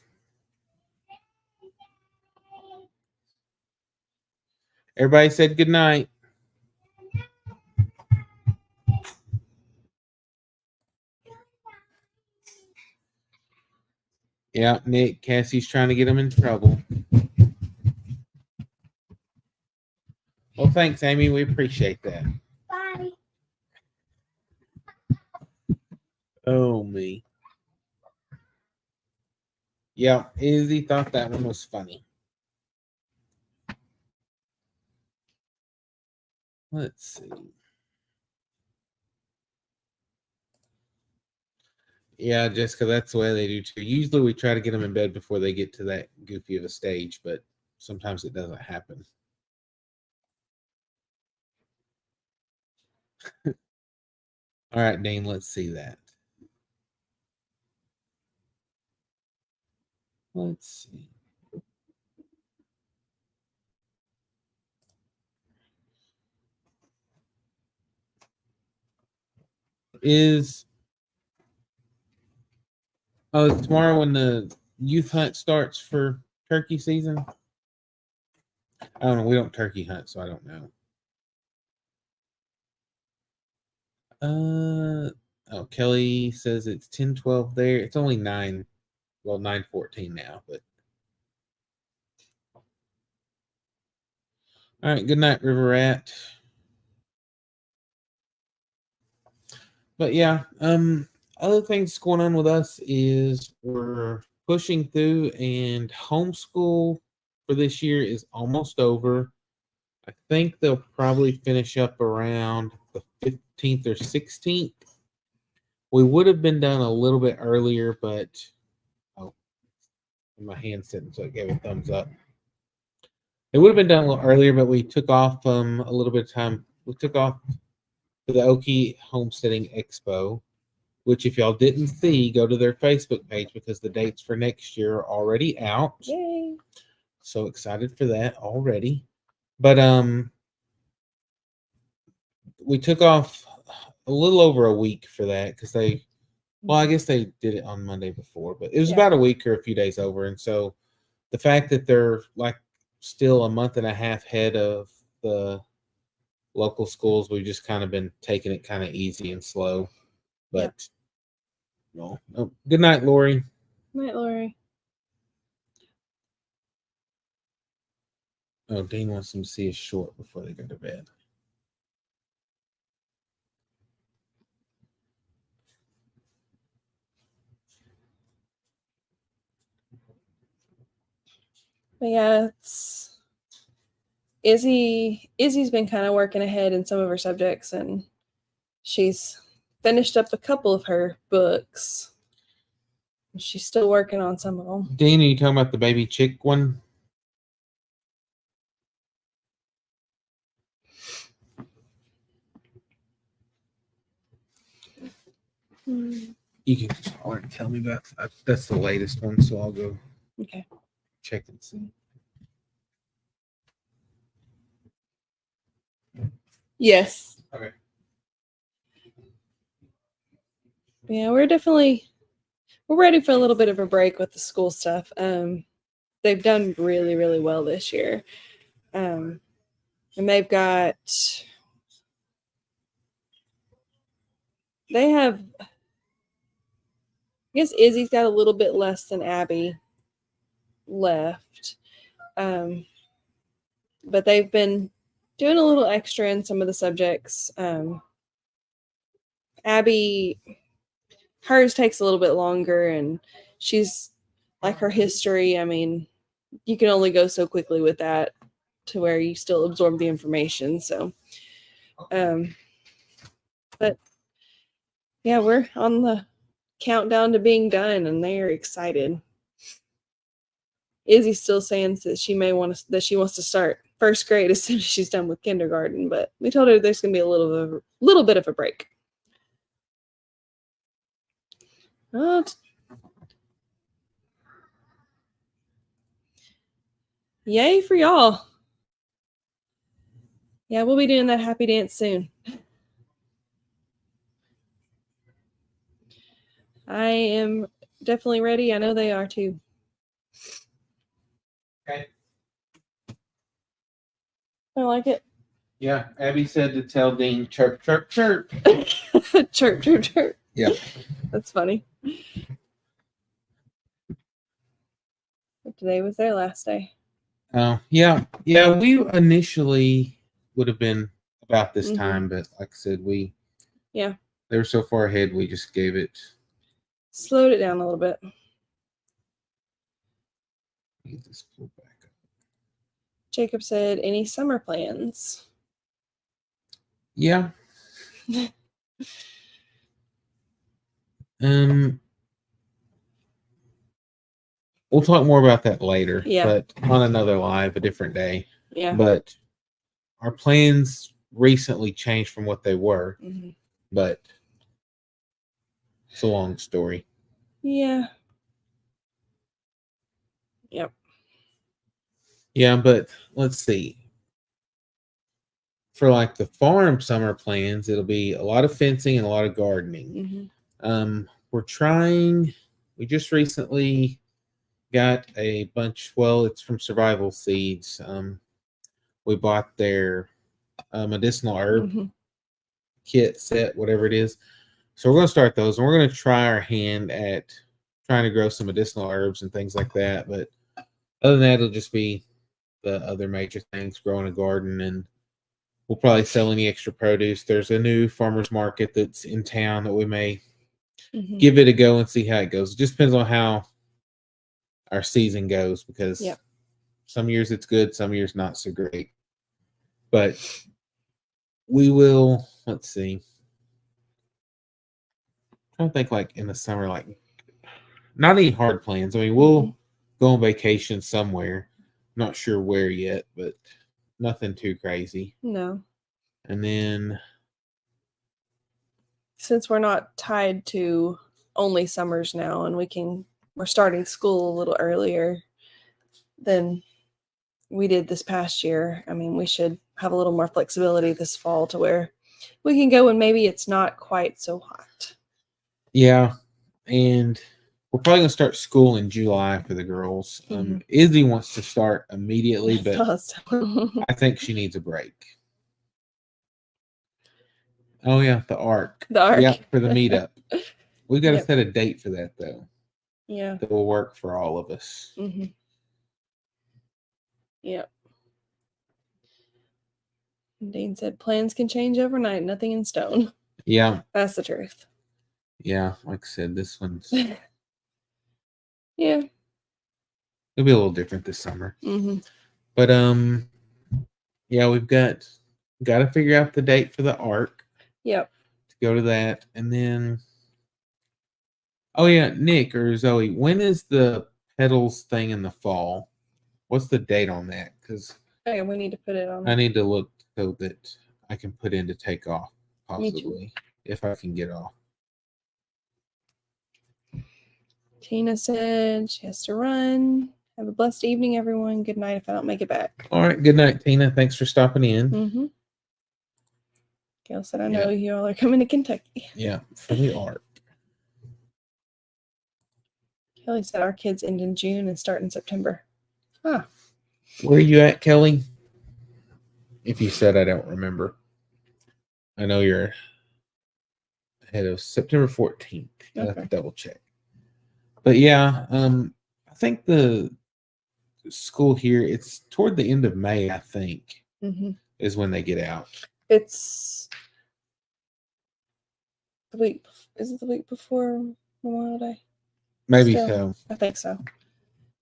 Everybody said good night. Yeah, Nick, Cassie's trying to get them in trouble. Well, thanks, Amy. We appreciate that. Bye. Oh, me. Yeah, Izzy thought that one was funny. Let's see. Yeah, Jessica, that's the way they do too. Usually we try to get them in bed before they get to that goofy of a stage, but sometimes it doesn't happen. All right, Dane, let's see that. Let's see. Tomorrow when the youth hunt starts for turkey season? I don't know. We don't turkey hunt, so I don't know. Kelly says it's 10:12 there. It's only 9:14 now, but all right, good night, River Rat. But yeah, other things going on with us is we're pushing through, and homeschool for this year is almost over. I think they'll probably finish up around the 15th or 16th. We would have been done a little bit earlier, but oh, my hand's sitting, so it gave a thumbs up. It would have been done a little earlier, but we took off a little bit of time. We took off to the Okie Homesteading Expo, which if y'all didn't see, go to their Facebook page because the dates for next year are already out. Yay. So excited for that already. But we took off a little over a week for that because I guess they did it on Monday before, but it was about a week or a few days over. And so the fact that they're like still a month and a half ahead of the local schools, we've just kind of been taking it kind of easy and slow. But no. Oh, good night, Lori. Night, Lori. Oh, Dean wants them to see his short before they go to bed. But yeah, Izzy's been kind of working ahead in some of her subjects, and she's finished up a couple of her books. She's still working on some of them. Dean, are you talking about the baby chick one? You can already tell me that. That's the latest one, so I'll go check and see. Yes. Okay. Yeah, we're ready for a little bit of a break with the school stuff. They've done really, really well this year. And they have, I guess Izzy's got a little bit less than Abby left. But they've been doing a little extra in some of the subjects. Abby, hers takes a little bit longer, and she's like her history. I mean, you can only go so quickly with that to where you still absorb the information. So, but yeah, we're on the countdown to being done, and they are excited. Izzy's still saying that she wants to start first grade as soon as she's done with kindergarten, but we told her there's going to be a little bit of a break. Oh, yay for y'all. Yeah, we'll be doing that happy dance soon. I am definitely ready. I know they are too. Okay. I like it. Yeah, Abby said to tell Dean, chirp, chirp, chirp. Chirp, chirp, chirp. Yeah. That's funny. But today was their last day. Oh, yeah. Yeah, we initially would have been about this time, but like I said, they were so far ahead, we just slowed it down a little bit. Get this pulled back up. Jacob said, any summer plans? Yeah. We'll talk more about that later. Yeah. But on another live, a different day. Yeah. But our plans recently changed from what they were. Mm-hmm. But it's a long story. Yeah. Yep. Yeah, but let's see. For like the farm summer plans, it'll be a lot of fencing and a lot of gardening. Mm-hmm. We just recently got a bunch, well, it's from Survival Seeds. We bought their medicinal herb kit set, whatever it is. So we're going to start those, and we're going to try our hand at trying to grow some medicinal herbs and things like that. But other than that, it'll just be the other major things, growing a garden and we'll probably sell any extra produce. There's a new farmer's market that's in town that we may Mhm. give it a go and see how it goes. It just depends on how our season goes, because Yep. some years it's good, some years not so great. But we will, let's see. I don't think like in the summer, like not any hard plans. I mean, we'll go on vacation somewhere. Not sure where yet, but nothing too crazy. No. And then Since we're not tied to only summers now and we're starting school a little earlier than we did this past year. I mean, we should have a little more flexibility this fall to where we can go when maybe it's not quite so hot. yeah, and we're probably gonna start school in July for the girls. Mhm. Izzy wants to start immediately, That's but awesome. I think she needs a break. Oh yeah, the ARC. The ARC. Yeah, for the meetup. We've got to Yep. set a date for that though. Yeah. That will work for all of us. Mm-hmm. Yep. Dean said plans can change overnight, nothing in stone. Yeah, That's the truth. yeah. Like I said, this one's Yeah. it'll be a little different this summer. Mm-hmm. But yeah, we've got to figure out the date for the ARC Yep. to go to that, and then oh yeah, Nick or Zoe, when is the pedals thing in the fall? What's the date on that? Because Okay, we need to put it on. I need to look so that I can put in to take off, Me too. possibly, if I can get off. Tina said she has to run. Have a blessed evening, everyone. Good night if I don't make it back. All right, good night, Tina. Thanks for stopping in. Mm-hmm. Gail said, I Yeah. know you all are coming to Kentucky. Yeah, for the ARC. Kelly said our kids end in June and start in September. Huh. Where are you at, Kelly? If you said, I don't remember. I know you're ahead of September 14th. I have to Okay. double check. But yeah, I think the school here, it's toward the end of May, I think, Mm-hmm. is when they get out. It's the week. Is it the week before Memorial Day? Maybe Still? so. I think so.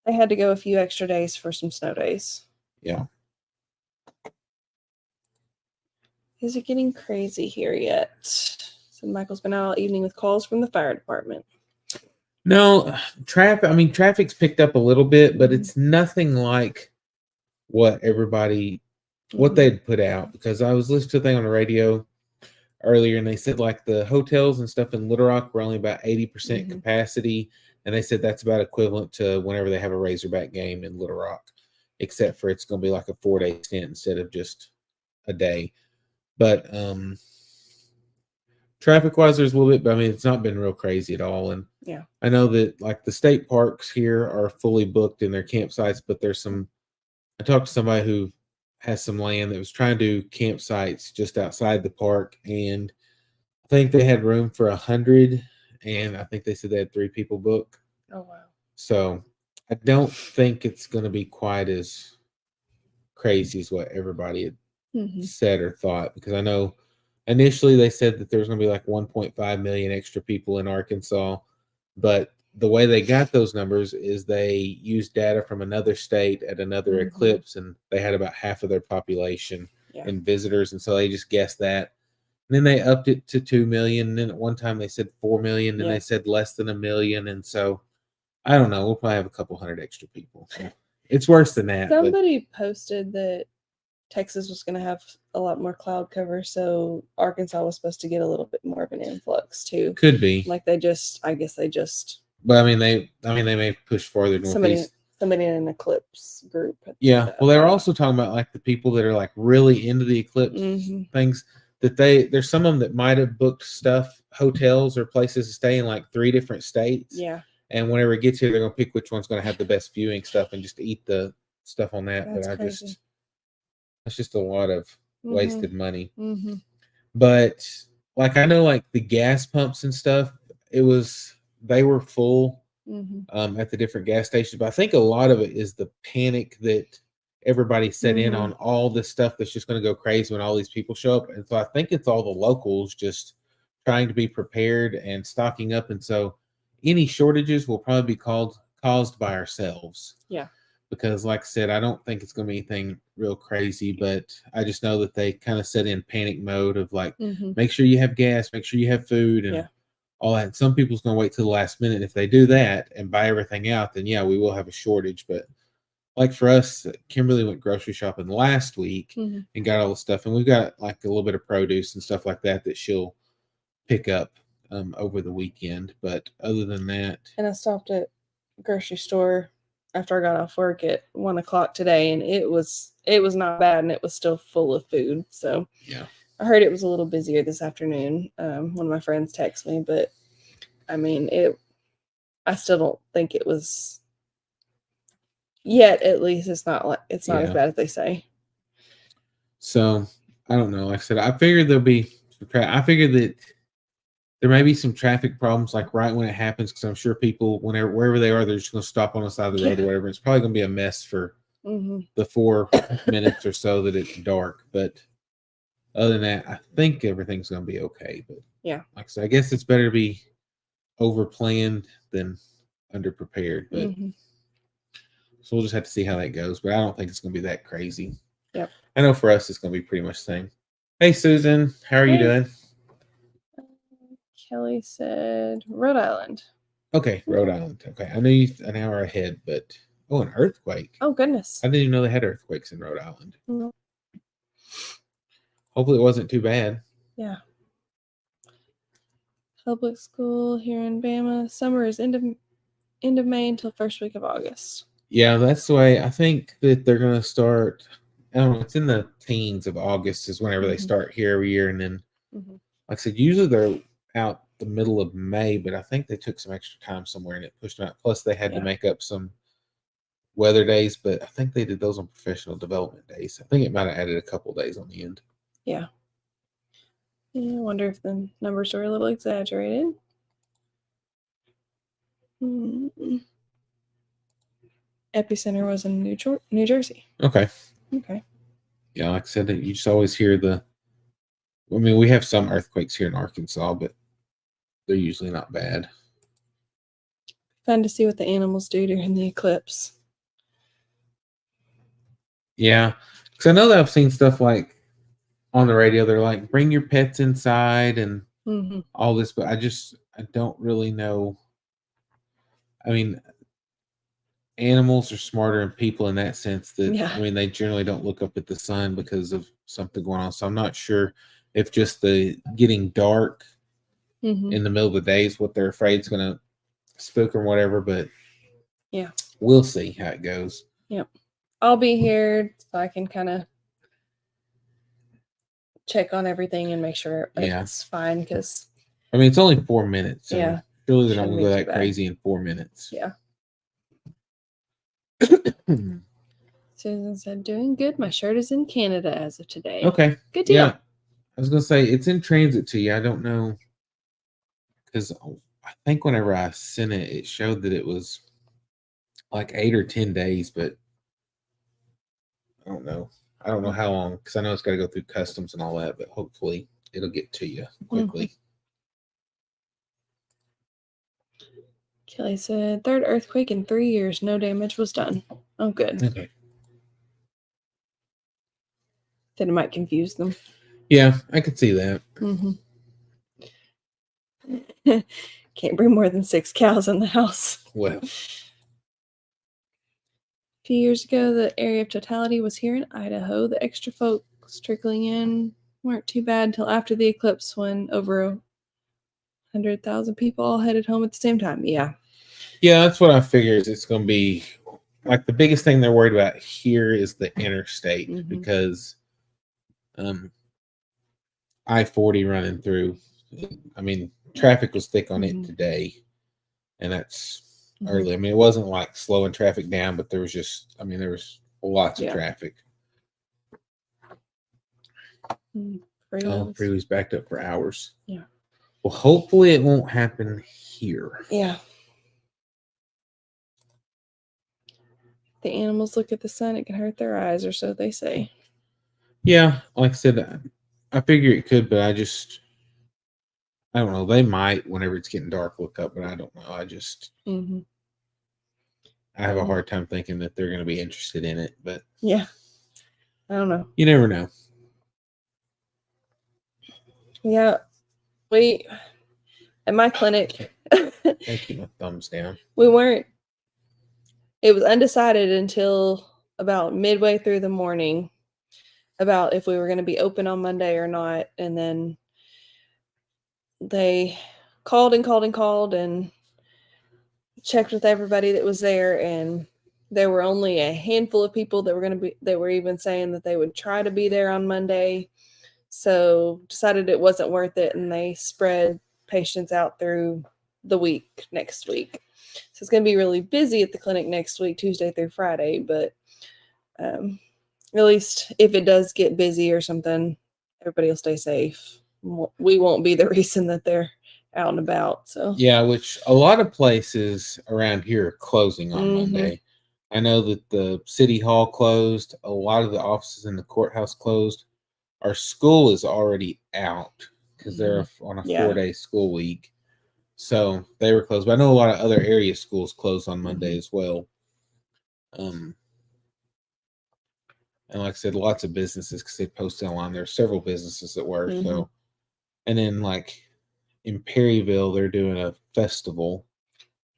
They had to go a few extra days for some snow days. Yeah. Is it getting crazy here yet? So Michael's been out all evening with calls from the fire department. No, traffic. I mean, traffic's picked up a little bit, but Mhm. it's nothing like what Mhm. they'd put out. Because I was listening to a thing on the radio earlier, and they said like the hotels and stuff in Little Rock were only about 80% Mhm. capacity, and they said that's about equivalent to whenever they have a Razorback game in Little Rock, except for it's going to be like a 4-day stint instead of just a day. But traffic wise, there's a little bit, but I mean, it's not been real crazy at all. And Yeah. I know that like the state parks here are fully booked in their campsites, but there's some. I talked to somebody who has some land that was trying to do campsites just outside the park, and I think they had room for 100, and I think they said they had 3 people book. Oh wow. So I don't think it's going to be quite as crazy as what everybody had Mm-hmm. said or thought, because I know initially they said that there was going to be like 1.5 million extra people in Arkansas, but the way they got those numbers is they used data from another state at another Mhm. Eclipse, and they had about half of their population Yeah. in visitors, and so they just guessed that. And then they upped it to 2 million. And then at one time they said 4 million, and Yeah. they said less than 1 million. And so I don't know. We'll probably have a couple hundred extra people. It's worse than that. But Somebody posted that Texas was going to have a lot more cloud cover, so Arkansas was supposed to get a little bit more of an influx too. could be. Like I guess they just But I mean, they may push farther northeast. somebody in an Eclipse group. had said Yeah. that. Well, they were also talking about like the people that are like really into the Eclipse Mhm. things, that there's some of them that might have booked stuff, hotels or places to stay in like 3 different states. Yeah. And whenever it gets here, they're going to pick which one's going to have the best viewing stuff and just eat the stuff on that. That's But crazy. it's just a lot of wasted money. Mm-hmm. But like I know like the gas pumps and stuff, they were full Mm-hmm. at the different gas stations. But I think a lot of it is the panic that everybody set in Mhm. on all this stuff that's just going to go crazy when all these people show up. And so I think it's all the locals just trying to be prepared and stocking up. And so any shortages will probably be caused by ourselves. Yeah. Because like I said, I don't think it's going to be anything real crazy, but I just know that they kind of set in panic mode of like, Mhm. make sure you have gas, make sure you have food, and Yeah. all that. Some people's going to wait till the last minute. If they do that and buy everything out, then yeah, we will have a shortage. But like for us, Kimberly went grocery shopping last week Mhm. and got all the stuff, and we've got like a little bit of produce and stuff like that that she'll pick up over the weekend. But other than that, And I stopped at grocery store after I got off work at 1 o'clock today, and it was not bad, and it was still full of food. So yeah, I heard it was a little busier this afternoon. One of my friends texted me, but I mean, I still don't think it was yet. At least it's not as Yeah. bad as they say. So I don't know. Like I said, I figured there'll be. I figured that there may be some traffic problems like right when it happens, because I'm sure people, wherever they are, they're just going to stop on the side of the road or whatever. It's probably going to be a mess for Mhm. the 4 minutes or so that it's dark. But other than that, I think everything's going to be okay. But Yeah. like I said, I guess it's better to be over planned than under prepared. But Mhm. so we'll just have to see how that goes. But I don't think it's going to be that crazy. Yep. I know for us, it's going to be pretty much the same. Hey, Susan, how are you Hey. doing? Kelly said Rhode Island. Okay, Rhode Island. Okay, I know you an hour ahead, but an earthquake. Oh goodness. I didn't even know they had earthquakes in Rhode Island. No. Hopefully, it wasn't too bad. Yeah. Public school here in Bama. Summer is end of May until first week of August. Yeah, that's the way. I think that they're going to start. I don't know. It's in the teens of August is whenever they start here every year, and then, Mhm. like I said, usually they're out the middle of May, but I think they took some extra time somewhere and it pushed them out. Plus, they had to make up some weather days, but I think they did those on professional development days. I think it might have added a couple days on the end. Yeah. I wonder if the numbers are a little exaggerated. Epicenter was in New Jersey. Okay. Okay. Yeah, like I said, you just always hear I mean, we have some earthquakes here in Arkansas, but they're usually not bad. Fun to see what the animals do during the eclipse. Yeah, because I know that I've seen stuff like on the radio. They're like, bring your pets inside and all this, but I don't really know. I mean, animals are smarter than people in that sense that, I mean, they generally don't look up at the sun because of something going on. So I'm not sure if just the getting dark in the middle of the day is what they're afraid is going to spook or whatever, but yeah, we'll see how it goes. Yep. I'll be here so I can kind of check on everything and make sure it's fine, because I mean, it's only 4 minutes, so surely they're not going to go that bad. crazy in 4 minutes. Yeah. Susan said, doing good. My shirt is in Canada as of today. Okay. Good deal. Yeah. I was going to say, it's in transit to you. I don't know. Because I think whenever I sent it, it showed that it was like 8 or 10 days, but I don't know. I don't know how long, because I know it's got to go through customs and all that, but hopefully it'll get to you quickly. Kelly said, third earthquake in 3 years. No damage was done. Oh, good. Okay. Said it might confuse them. Yeah, I could see that. Can't bring more than 6 cows in the house. Well. A few years ago, the area of totality was here in Idaho. The extra folks trickling in weren't too bad until after the eclipse, when over 100,000 people all headed home at the same time. Yeah. Yeah, that's what I figured. It's going to be like the biggest thing they're worried about here is the interstate, because I-40 running through. I mean, traffic was thick on it today, and that's early. I mean, it wasn't like slowing traffic down, but there was lots of traffic. Freeways backed up for hours. Yeah. Well, hopefully it won't happen here. Yeah. the animals look at the sun, it can hurt their eyes, or so they say. Yeah, like I said, I figure it could, but I don't know. They might whenever it's getting dark look up, but I don't know. Mm-hmm. I have a hard time thinking that they're going to be interested in it, but yeah, I don't know. You never know. Yeah, we at my clinic. I keep my thumbs down. We weren't. It was undecided until about midway through the morning about if we were going to be open on Monday or not, and then they called and checked with everybody that was there, and there were only a handful of people that were even saying that they would try to be there on Monday. So decided it wasn't worth it, and they spread patients out through the week next week. So it's going to be really busy at the clinic next week, Tuesday through Friday, but at least if it does get busy or something, everybody will stay safe. We won't be the reason that they're out and about. So yeah, which a lot of places around here are closing on Monday. I know that the city hall closed. A lot of the offices in the courthouse closed. Our school is already out because they're on a 4-day school week. So they were closed. But I know a lot of other area schools closed on Monday as well. And like I said, lots of businesses, because they posted online, there are several businesses that were. So, and then like in Perryville, they're doing a festival.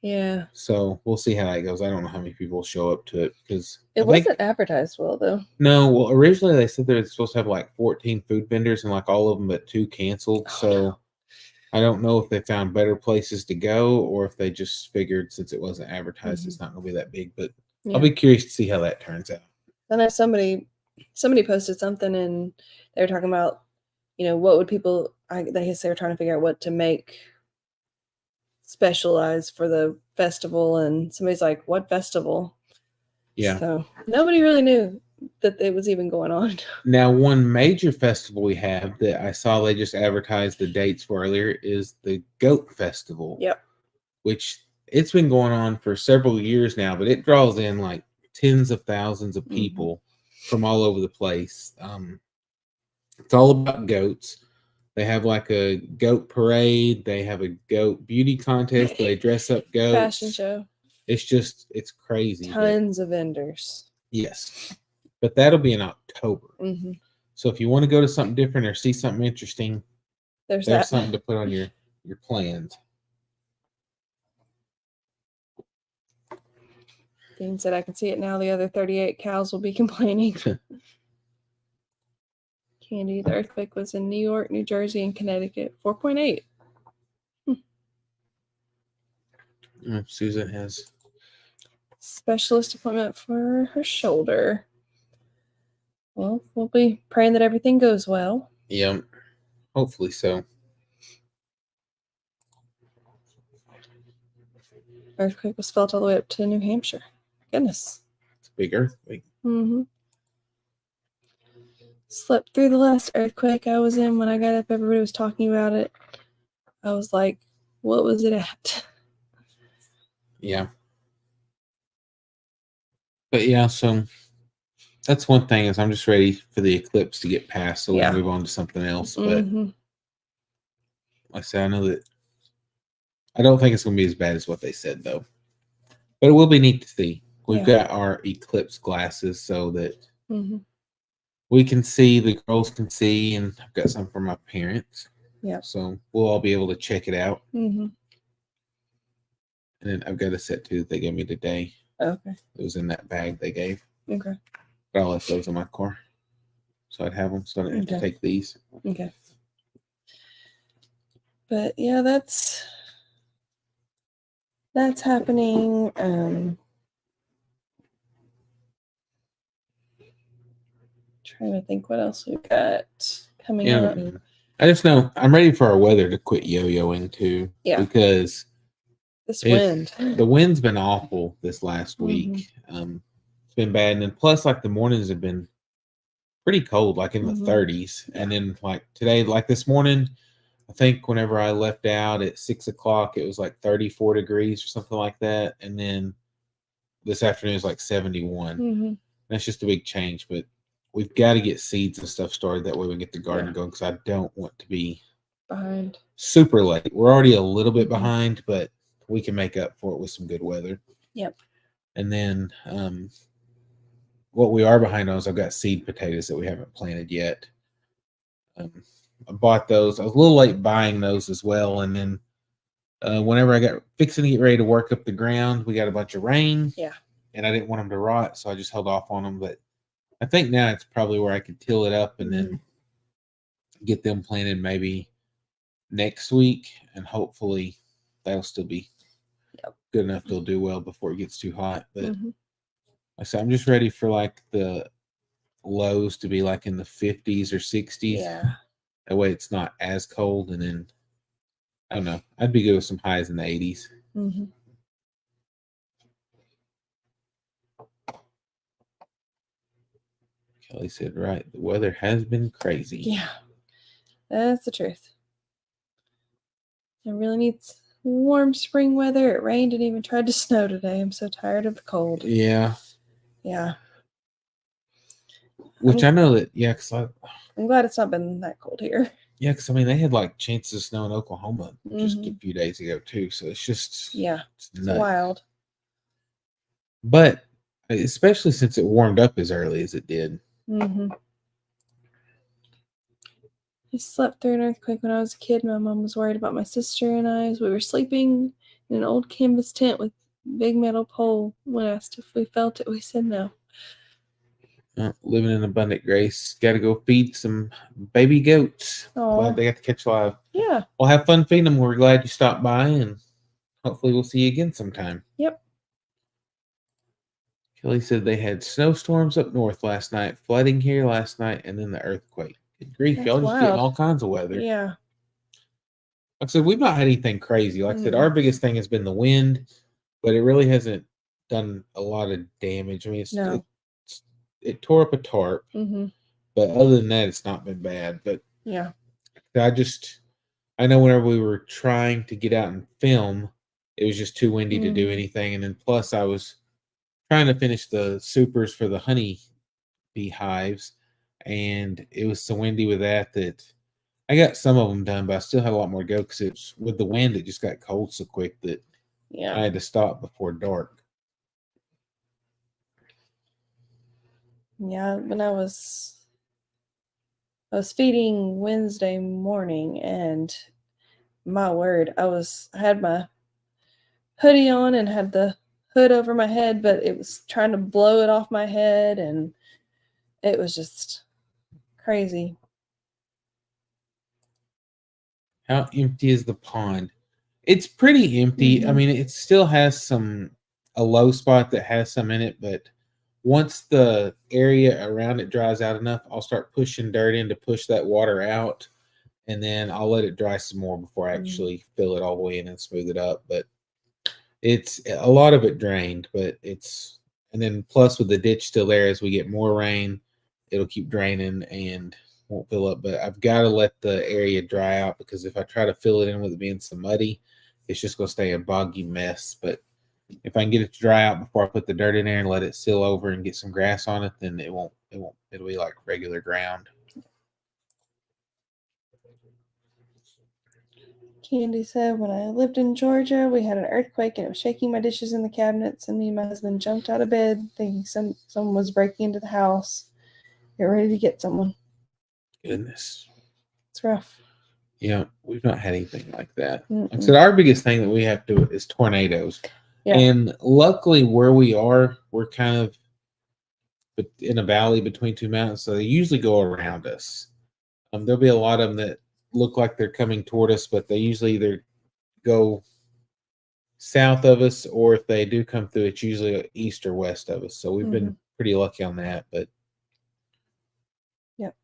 Yeah. So we'll see how that goes. I don't know how many people show up to it because it wasn't advertised well, though. No, well, originally they said they're supposed to have like 14 food vendors, and like all of them but 2 canceled. So I don't know if they found better places to go or if they just figured since it wasn't advertised, it's not going to be that big. But I'll be curious to see how that turns out. I know somebody posted something, and they were talking about, what would people, I guess they were trying to figure out what to make specialized for the festival, and somebody's like, what festival? Yeah. So nobody really knew that it was even going on. Now, one major festival we have that I saw they just advertised the dates for earlier is the Goat Festival. Yep. Which it's been going on for several years now, but it draws in like tens of thousands of people from all over the place. It's all about goats. They have like a goat parade. They have a goat beauty contest. They dress up goats. Fashion show. It's crazy. Tons of vendors. Yes. But that'll be in October. So if you want to go to something different or see something interesting, there's something to put on your plans. Dean said, I can see it now. The other 38 cows will be complaining. Candy, the earthquake was in New York, New Jersey, and Connecticut. 4.8. Susan has specialist appointment for her shoulder. Well, we'll be praying that everything goes well. Yeah, hopefully so. Earthquake was felt all the way up to New Hampshire. Goodness. It's a big earthquake. Slept through the last earthquake I was in. When I got up, everybody was talking about it. I was like, what was it at? Yeah. But yeah, so that's one thing is I'm just ready for the eclipse to get past so we can move on to something else. But like I said, I know that I don't think it's going to be as bad as what they said, though. But it will be neat to see. We've got our eclipse glasses so that we can see, the girls can see, and I've got some for my parents. Yeah. So we'll all be able to check it out. And then I've got a set too that they gave me today. Okay. It was in that bag they gave. Okay. But I left those in my car. So I'd have them so I didn't have to take these. Okay. But yeah, that's happening. Trying to think what else we've got coming up. I just know I'm ready for our weather to quit yo-yoing too. Yeah. Because the wind's been awful this last week. It's been bad. And then plus like the mornings have been pretty cold, like in the 30s. And then like today, like this morning, I think whenever I left out at 6 o'clock, it was like 34 degrees or something like that. And then this afternoon is like 71. Mm-hmm. That's just a big change, but we've got to get seeds and stuff started. That way we can get the garden Yeah. going, because I don't want to be Behind. super late. We're already a little bit Mhm. behind, but we can make up for it with some good weather. Yep. And then what we are behind on is I've got seed potatoes that we haven't planted yet. I bought those. I was a little late buying those as well. And then whenever I got fixing to get ready to work up the ground, we got a bunch of rain. Yeah. And I didn't want them to rot, so I just held off on them. But I think now it's probably where I could till it up and then get them planted maybe next week, and hopefully that'll still be good enough to do well before it gets too hot. But like I said, I'm just ready for like the lows to be like in the 50s or 60s. Yeah. That way it's not as cold, and then I don't know. I'd be good with some highs in the 80s. Mm-hmm. Kelly said, right, the weather has been crazy. Yeah. That's the truth. It really needs warm spring weather. It rained and even tried to snow today. I'm so tired of the cold. Yeah. Yeah. Which I know that, yeah, because I'm glad it's not been that cold here. Yeah, because I mean, they had like chances of snow in Oklahoma just a Mhm. few days ago too. So it's just Yeah. it's It's nuts. wild. But especially since it warmed up as early as it did. Mm-hmm. I slept through an earthquake when I was a kid. My mom was worried about my sister and I as we were sleeping in an old canvas tent with a big metal pole. When asked if we felt it, we said no. Living in abundant grace. Got to go feed some baby goats. Aw. Glad they got to catch live. Yeah. Well, have fun feeding them. We're glad you stopped by, and hopefully we'll see you again sometime. Yep. Kelly said they had snowstorms up north last night, flooding here last night, and then the earthquake. Good grief, That's y'all just getting wild. all kinds of weather. Yeah. Like I said, we've not had anything crazy. Like I said, our biggest thing has been the wind, but it really hasn't done a lot of damage. I mean, No. it tore up a tarp, Mm-hmm. but other than that, it's not been bad. But Yeah. I know whenever we were trying to get out and film, it was just too windy to do anything. And then plus I was trying to finish the supers for the honey bee hives, and it was so windy with that I got some of them done, but I still had a lot more to go because it's with the wind. It just got cold so quick that I had to stop before dark. Yeah, when I was feeding Wednesday morning, and my word, I had my hoodie on and had the hood over my head, but it was trying to blow it off my head, and it was just crazy. How empty is the pond? It's pretty empty. I mean, it still has a low spot that has some in it, but once the area around it dries out enough, I'll start pushing dirt in to push that water out, and then I'll let it dry some more before I actually fill it all the way in and smooth it up. But it's a lot of it drained, but and then plus with the ditch still there, as we get more rain, it'll keep draining and won't fill up. But I've got to let the area dry out, because if I try to fill it in with it being so muddy, it's just going to stay a boggy mess. But if I can get it to dry out before I put the dirt in there and let it seal over and get some grass on it, then it'll be like regular ground. Candy said, when I lived in Georgia, we had an earthquake and it was shaking my dishes in the cabinets, and me and my husband jumped out of bed thinking someone was breaking into the house. Get ready to get someone. Goodness. It's rough. Yeah, we've not had anything like that. Like I said, our biggest thing that we have to do is tornadoes. Yeah. And luckily where we are, we're kind of in a valley between two mountains, so they usually go around us. There'll be a lot of them that look like they're coming toward us, but they usually either go south of us, or if they do come through, it's usually east or west of us. So we've been pretty lucky on that. But yep.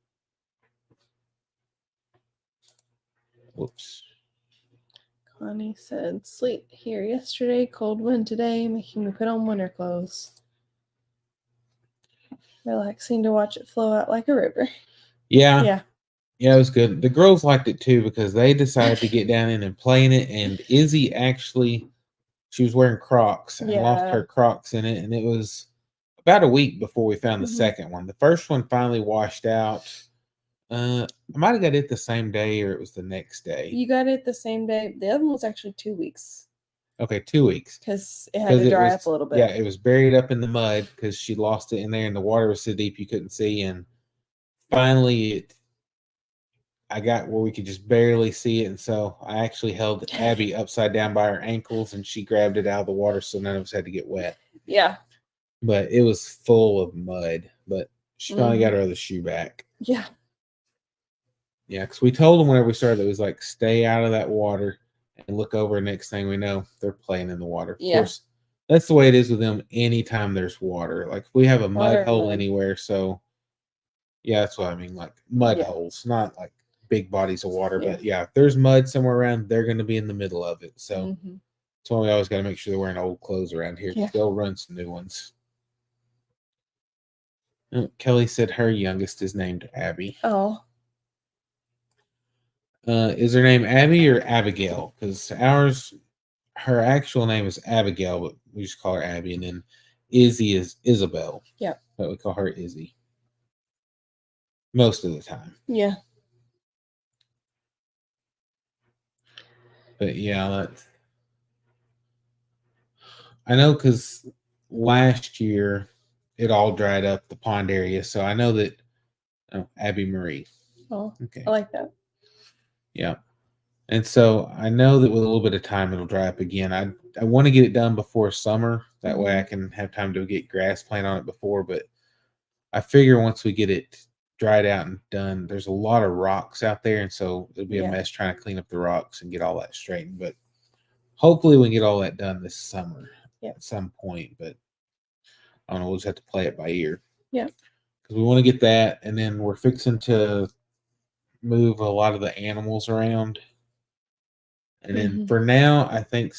Whoops. Connie said, sleet here yesterday, cold wind today, making me put on winter clothes. Relaxing to watch it flow out like a river. Yeah, it was good. The girls liked it too, because they decided to get down in and play in it, and Izzy actually she was wearing Crocs and lost Yeah. her Crocs in it, and it was about a week before we found the Mhm. second one. The first one finally washed out. I might have got it the same day, or it was the next day. You got it the same day. The other one was actually 2 weeks Okay, 2 weeks. because it had to It dry was, up a little bit. yeah, it was buried up in the mud because she lost it in there, and the water was so deep you couldn't see. And finally, I got where we could just barely see it, and so I actually held Abby upside down by her ankles, and she grabbed it out of the water, so none of us had to get wet. Yeah. But it was full of mud. But she finally got Mhm. her other shoe back. Yeah. Yeah, because we told them whenever we started, it was like, stay out of that water and look over. Next thing we know, they're playing in the water. Of Yeah. course, that's the way it is with them anytime there's water. Like, if we have a Water mud and hole mud. anywhere, so yeah, that's what I mean, like mud Yeah. holes, not like big bodies of water. Yeah. But yeah, if there's mud somewhere around, they're going to be in the middle of it. So Mhm. that's why we always got to make sure they're wearing old clothes around here, because Yeah. they'll run some new ones. Kelly said her youngest is named Abby. Oh. Is her name Abby or Abigail? Because her actual name is Abigail, but we just call her Abby. And then Izzy is Isabel. Yeah. But we call her Izzy most of the time. Yeah. But yeah, I know, because last year it all dried up, the pond area. So I know that. Oh, Abby Marie. Oh. Okay. I like that. Yeah. And so I know that with a little bit of time it'll dry up again. I want to get it done before summer. That way I can have time to get grass planted on it before. But I figure once we get it dried out and done, there's a lot of rocks out there, and so it'll be a Yeah. mess trying to clean up the rocks and get all that straightened. But hopefully we can get all that done this summer Yep. at some point. But I don't know, we'll just have to play it by ear. Yeah. Because we want to get that, and then we're fixing to move a lot of the animals around. And then for now, I think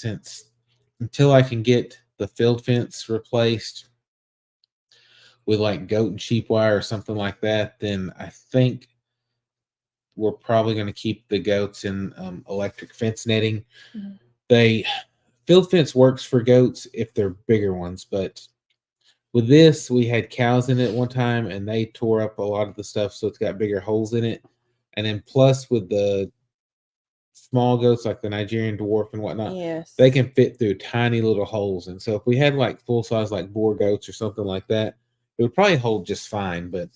until I can get the field fence replaced with like goat and sheep wire or something like that, then I think we're probably going to keep the goats in electric fence netting. Mhm. Field fence works for goats if they're bigger ones, but with this, we had cows in it one time and they tore up a lot of the stuff, so it's got bigger holes in it. And then plus with the small goats like the Nigerian dwarf and whatnot, Yes. they can fit through tiny little holes. And so if we had like full size like boar goats or something like that, it would probably hold just fine. But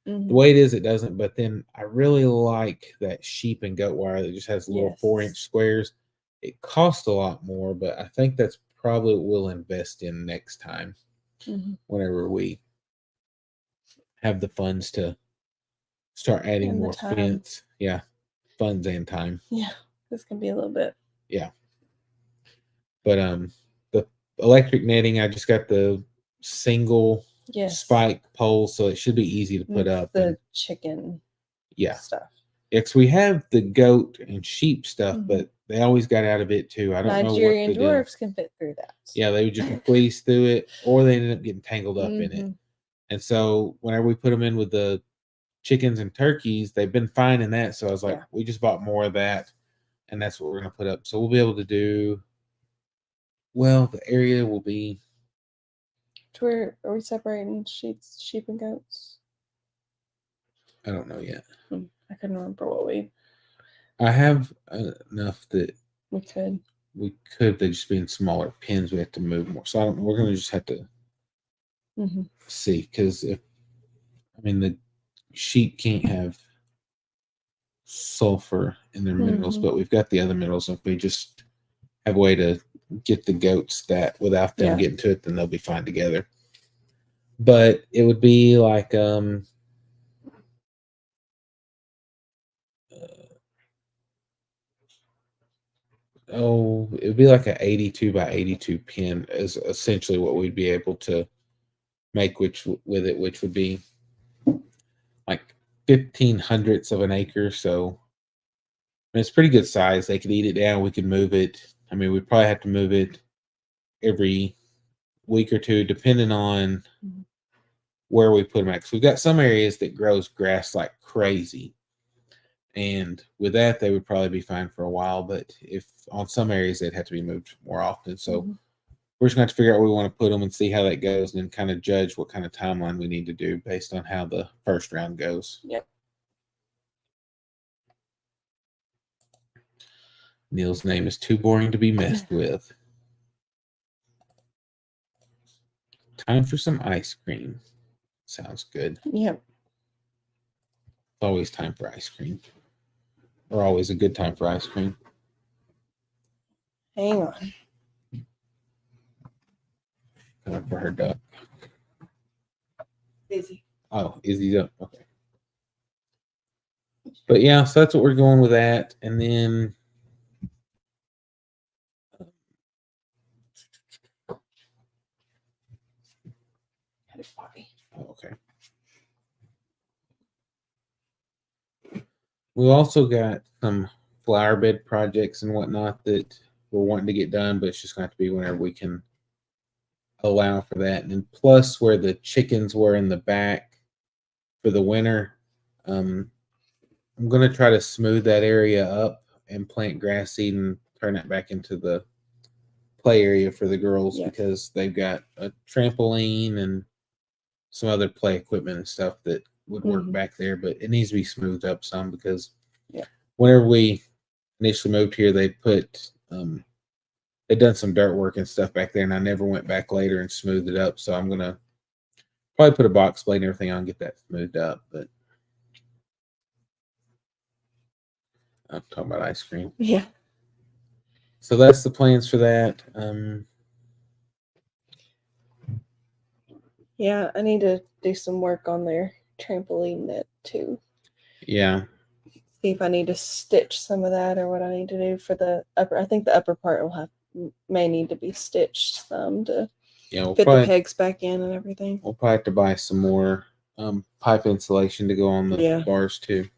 the way it is, it doesn't. But then I really like that sheep and goat wire that just has little 4-inch squares. It costs a lot more, but I think that's probably what we'll invest in next time whenever we have the funds to start adding And the more time. fence. Yeah, funds and time. Yeah. This can be a little bit. Yeah. But the electric netting, I just got the single Yes. spike pole, so it should be easy to put up. The chicken Yeah. stuff. Yeah, 'cause we have the goat and sheep stuff, but they always got out of it too. I don't know what Nigerian to do. dwarfs can fit through that. Yeah, they would just squeeze through it, or they ended up getting tangled up in it. And so whenever we put them in with the chickens and turkeys, they've been fine in that. So I was like, Yeah. we just bought more of that, and that's what we're going to put up. So we'll be able to do, well, the area will be, Are we separating sheep and goats? I don't know yet. I couldn't remember what I have enough that we could. They just be in smaller pens. We have to move more. So I don't know. We're going to just have to see, because the sheep can't have sulfur in their minerals, but we've got the other minerals. If we just have a way to get the goats that without them getting to it, then they'll be fine together. But it would be like it would be like an 82 by 82 pin is essentially what we'd be able to make, which would be like 1/1500ths of an acre. So it's pretty good size. They could eat it down. We could move it. We'd probably have to move it every week or two, depending on where we put them at. Because we've got some areas that grows grass like crazy. And with that, they would probably be fine for a while. But if on some areas, they'd have to be moved more often. So we're just going to have to figure out where we want to put them and see how that goes, and then kind of judge what kind of timeline we need to do based on how the first round goes. Yep. Neil's name is too boring to be messed with. Time for some ice cream. Sounds good. Yep. It's always time for ice cream. Or always a good time for ice cream. Hang on. Time for her duck. Busy. Oh, Izzy's up. Okay. But yeah, so that's what we're going with that. And then Had a party. oh, okay. We also got some flower bed projects and whatnot that we're wanting to get done, but it's just going to have to be whenever we can allow for that. And then plus where the chickens were in the back for the winter, I'm going to try to smooth that area up and plant grass seed and turn it back into the play area for the girls because they've got a trampoline and some other play equipment and stuff that would work back there, but it needs to be smoothed up some because whenever we initially moved here, they put they'd done some dirt work and stuff back there, and I never went back later and smoothed it up. So I'm gonna probably put a box blade and everything on and get that smoothed up. But I'm talking about ice cream. Yeah. So that's the plans for that. Yeah, I need to do some work on their trampoline net too. Yeah. See if I need to stitch some of that or what I need to do for the upper. I think the upper part may need to be stitched some to fit the pegs back in and everything. We'll probably have to buy some more pipe insulation to go on the bars too.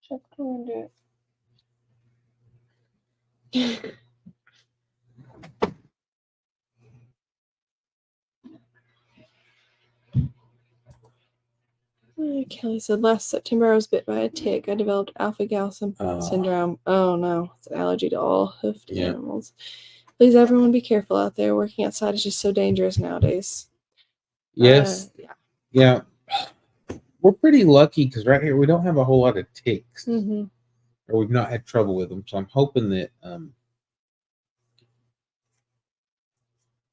Check the window. Kelly said, last September I was bit by a tick. I developed alpha-gal syndrome. Oh no, it's an allergy to all hoofed animals. Please, everyone, be careful out there. Working outside is just so dangerous nowadays. Yes. Yeah. We're pretty lucky because right here we don't have a whole lot of ticks, or we've not had trouble with them. So I'm hoping that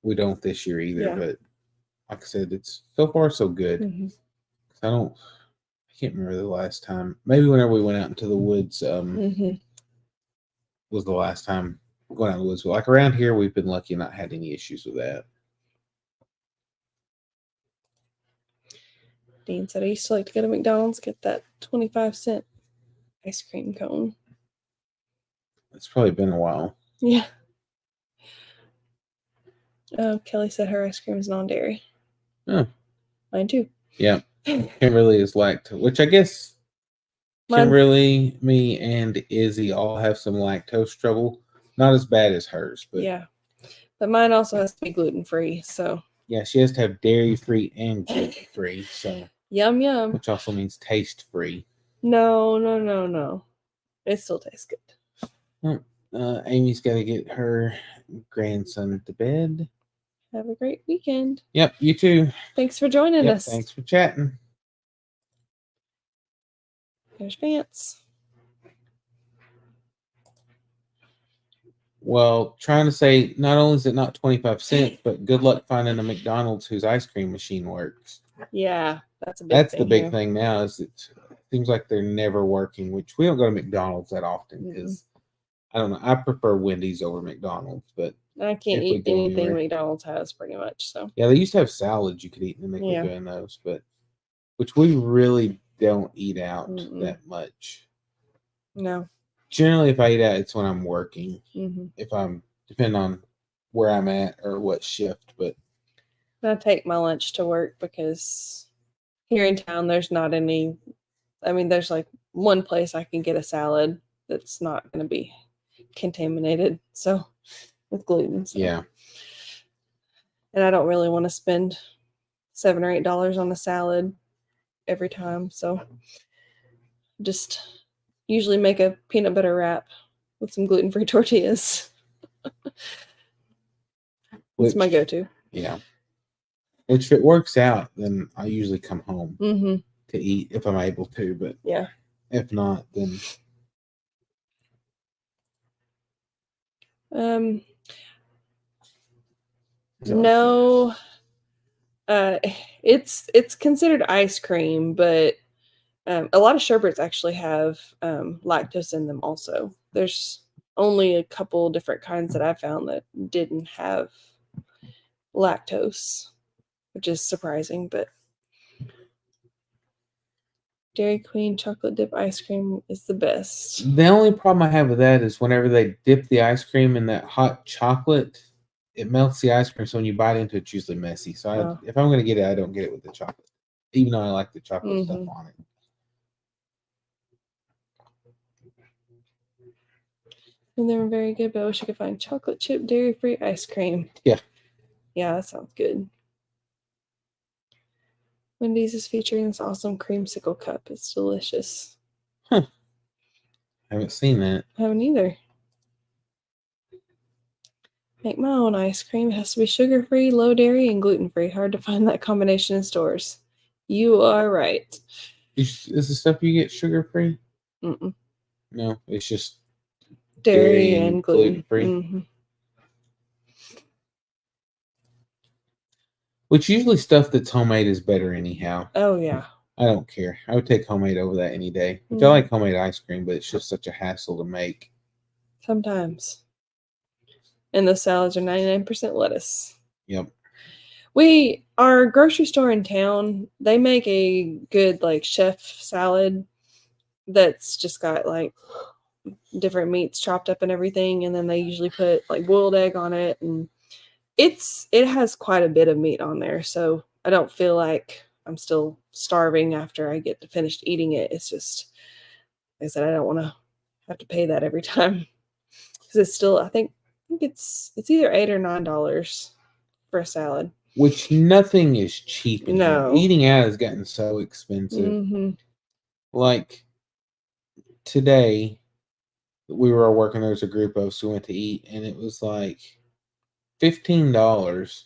we don't this year either. But like I said, it's so far so good. I can't remember the last time. Maybe whenever we went out into the woods was the last time going out in the woods. But like around here, we've been lucky and not had any issues with that. Dean said, I used to like to go to McDonald's, get that 25-cent ice cream cone. It's probably been a while. Yeah. Oh, Kelly said her ice cream is non-dairy. Oh. Mine too. Yeah. Kimberly is lactose, which I guess Kimberly, me, and Izzy all have some lactose trouble. Not as bad as hers, but but mine also has to be gluten-free. So yeah, she has to have dairy-free and gluten-free. So yum yum, which also means taste-free. No. It still tastes good. Amy's got to get her grandson to bed. Have a great weekend. Yep, you too. Thanks for joining us. Thanks for chatting. There's Vance. Well, trying to say not only is it not 25 cents, but good luck finding a McDonald's whose ice cream machine works. Yeah, that's a big That's thing the big here. thing now is it seems like they're never working, which we don't go to McDonald's that often because I don't know. I prefer Wendy's over McDonald's, but I can't eat anything McDonald's has pretty much. So yeah, they used to have salads you could eat, and they quit doing those, but which we really don't eat out that much. No. Generally, if I eat out, it's when I'm working. If I'm depending on where I'm at or what shift, but I take my lunch to work because here in town there's not any. I mean, there's like one place I can get a salad that's not going to be contaminated. So with gluten. So. Yeah. And I don't really want to spend $7 or $8 on a salad every time. So just usually make a peanut butter wrap with some gluten-free tortillas. That's my go-to. Yeah. Which, if it works out, then I usually come home to eat if I'm able to. But yeah, if not, then no. It's considered ice cream, but a lot of sherbets actually have lactose in them. Also, there's only a couple different kinds that I found that didn't have lactose, which is surprising. But Dairy Queen chocolate dip ice cream is the best. The only problem I have with that is whenever they dip the ice cream in that hot chocolate, it melts the ice cream. So when you bite into it, it's usually messy. So if I'm going to get it, I don't get it with the chocolate, even though I like the chocolate stuff on it. And they were very good, but I wish I could find chocolate chip dairy-free ice cream. Yeah. Yeah, that sounds good. Wendy's is featuring this awesome creamsicle cup. It's delicious. Huh. I haven't seen that. I haven't either. Make my own ice cream. It has to be sugar-free, low dairy, and gluten-free. Hard to find that combination in stores. You are right. Is the stuff you get sugar-free? Mm-mm. No, it's just dairy and gluten-free. Which usually stuff that's homemade is better anyhow. Oh, yeah. I don't care. I would take homemade over that any day. Which I like homemade ice cream, but it's just such a hassle to make. Sometimes. And the salads are 99% lettuce. Yep. Our grocery store in town, they make a good like chef salad that's just got like different meats chopped up and everything, and then they usually put like boiled egg on it, and it has quite a bit of meat on there, so I don't feel like I'm still starving after I get finished eating it. It's just, like I said, I don't want to have to pay that every time because it's still, I think it's either $8 or $9 for a salad. Which nothing is cheap anymore. No. Eating out has gotten so expensive. Like today, we were all working. There was a group of us who went to eat, and it was like $15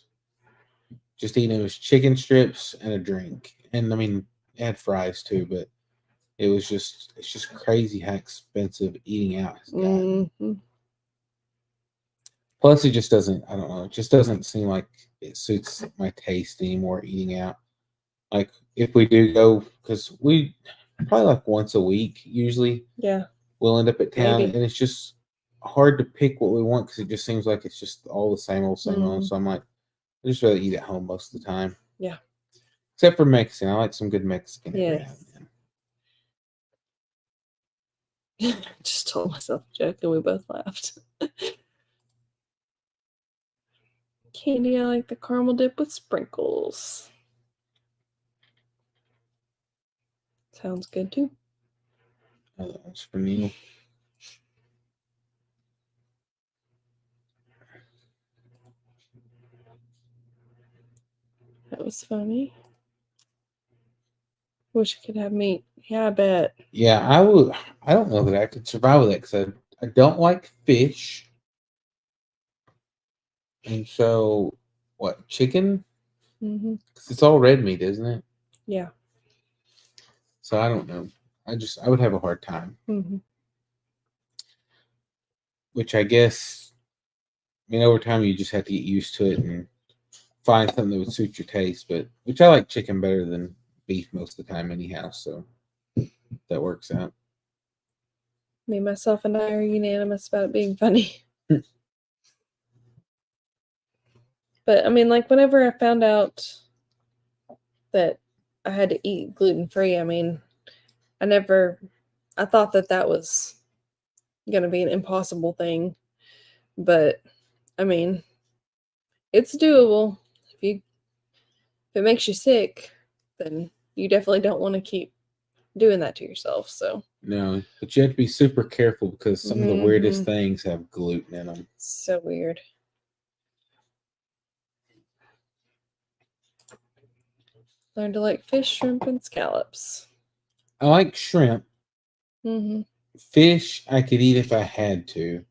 just eating. It was chicken strips and a drink, and I mean, it had fries too. But it's just crazy how expensive eating out has gotten. Plus, it just doesn't. I don't know. It just doesn't seem like it suits my taste anymore. Eating out, like if we do go, because we probably like once a week usually. Yeah. We'll end up at town, and it's just hard to pick what we want because it just seems like it's just all the same old, same old. So I'm like, I just rather eat at home most of the time. Yeah. Except for Mexican. I like some good Mexican. Yeah. Just told myself a joke and we both laughed. Candy, I like the caramel dip with sprinkles. Sounds good too. Oh, that one's for Neil. That was funny. Wish I could have meat. Yeah, I bet. Yeah, I would. I don't know that I could survive with that because I don't like fish. And so, what, chicken? Because it's all red meat, isn't it? Yeah. So I don't know. I would have a hard time. Which I guess, I mean, over time you just have to get used to it and find something that would suit your taste. But which I like chicken better than beef most of the time, anyhow. So that works out. Me, myself, and I are unanimous about it being funny. But I mean, like whenever I found out that I had to eat gluten-free, I mean, I thought that was going to be an impossible thing. But I mean, it's doable. If it makes you sick, then you definitely don't want to keep doing that to yourself. So no, but you have to be super careful because some of the weirdest things have gluten in them. So weird. Learned to like fish, shrimp, and scallops. I like shrimp. Mm-hmm. Fish, I could eat if I had to,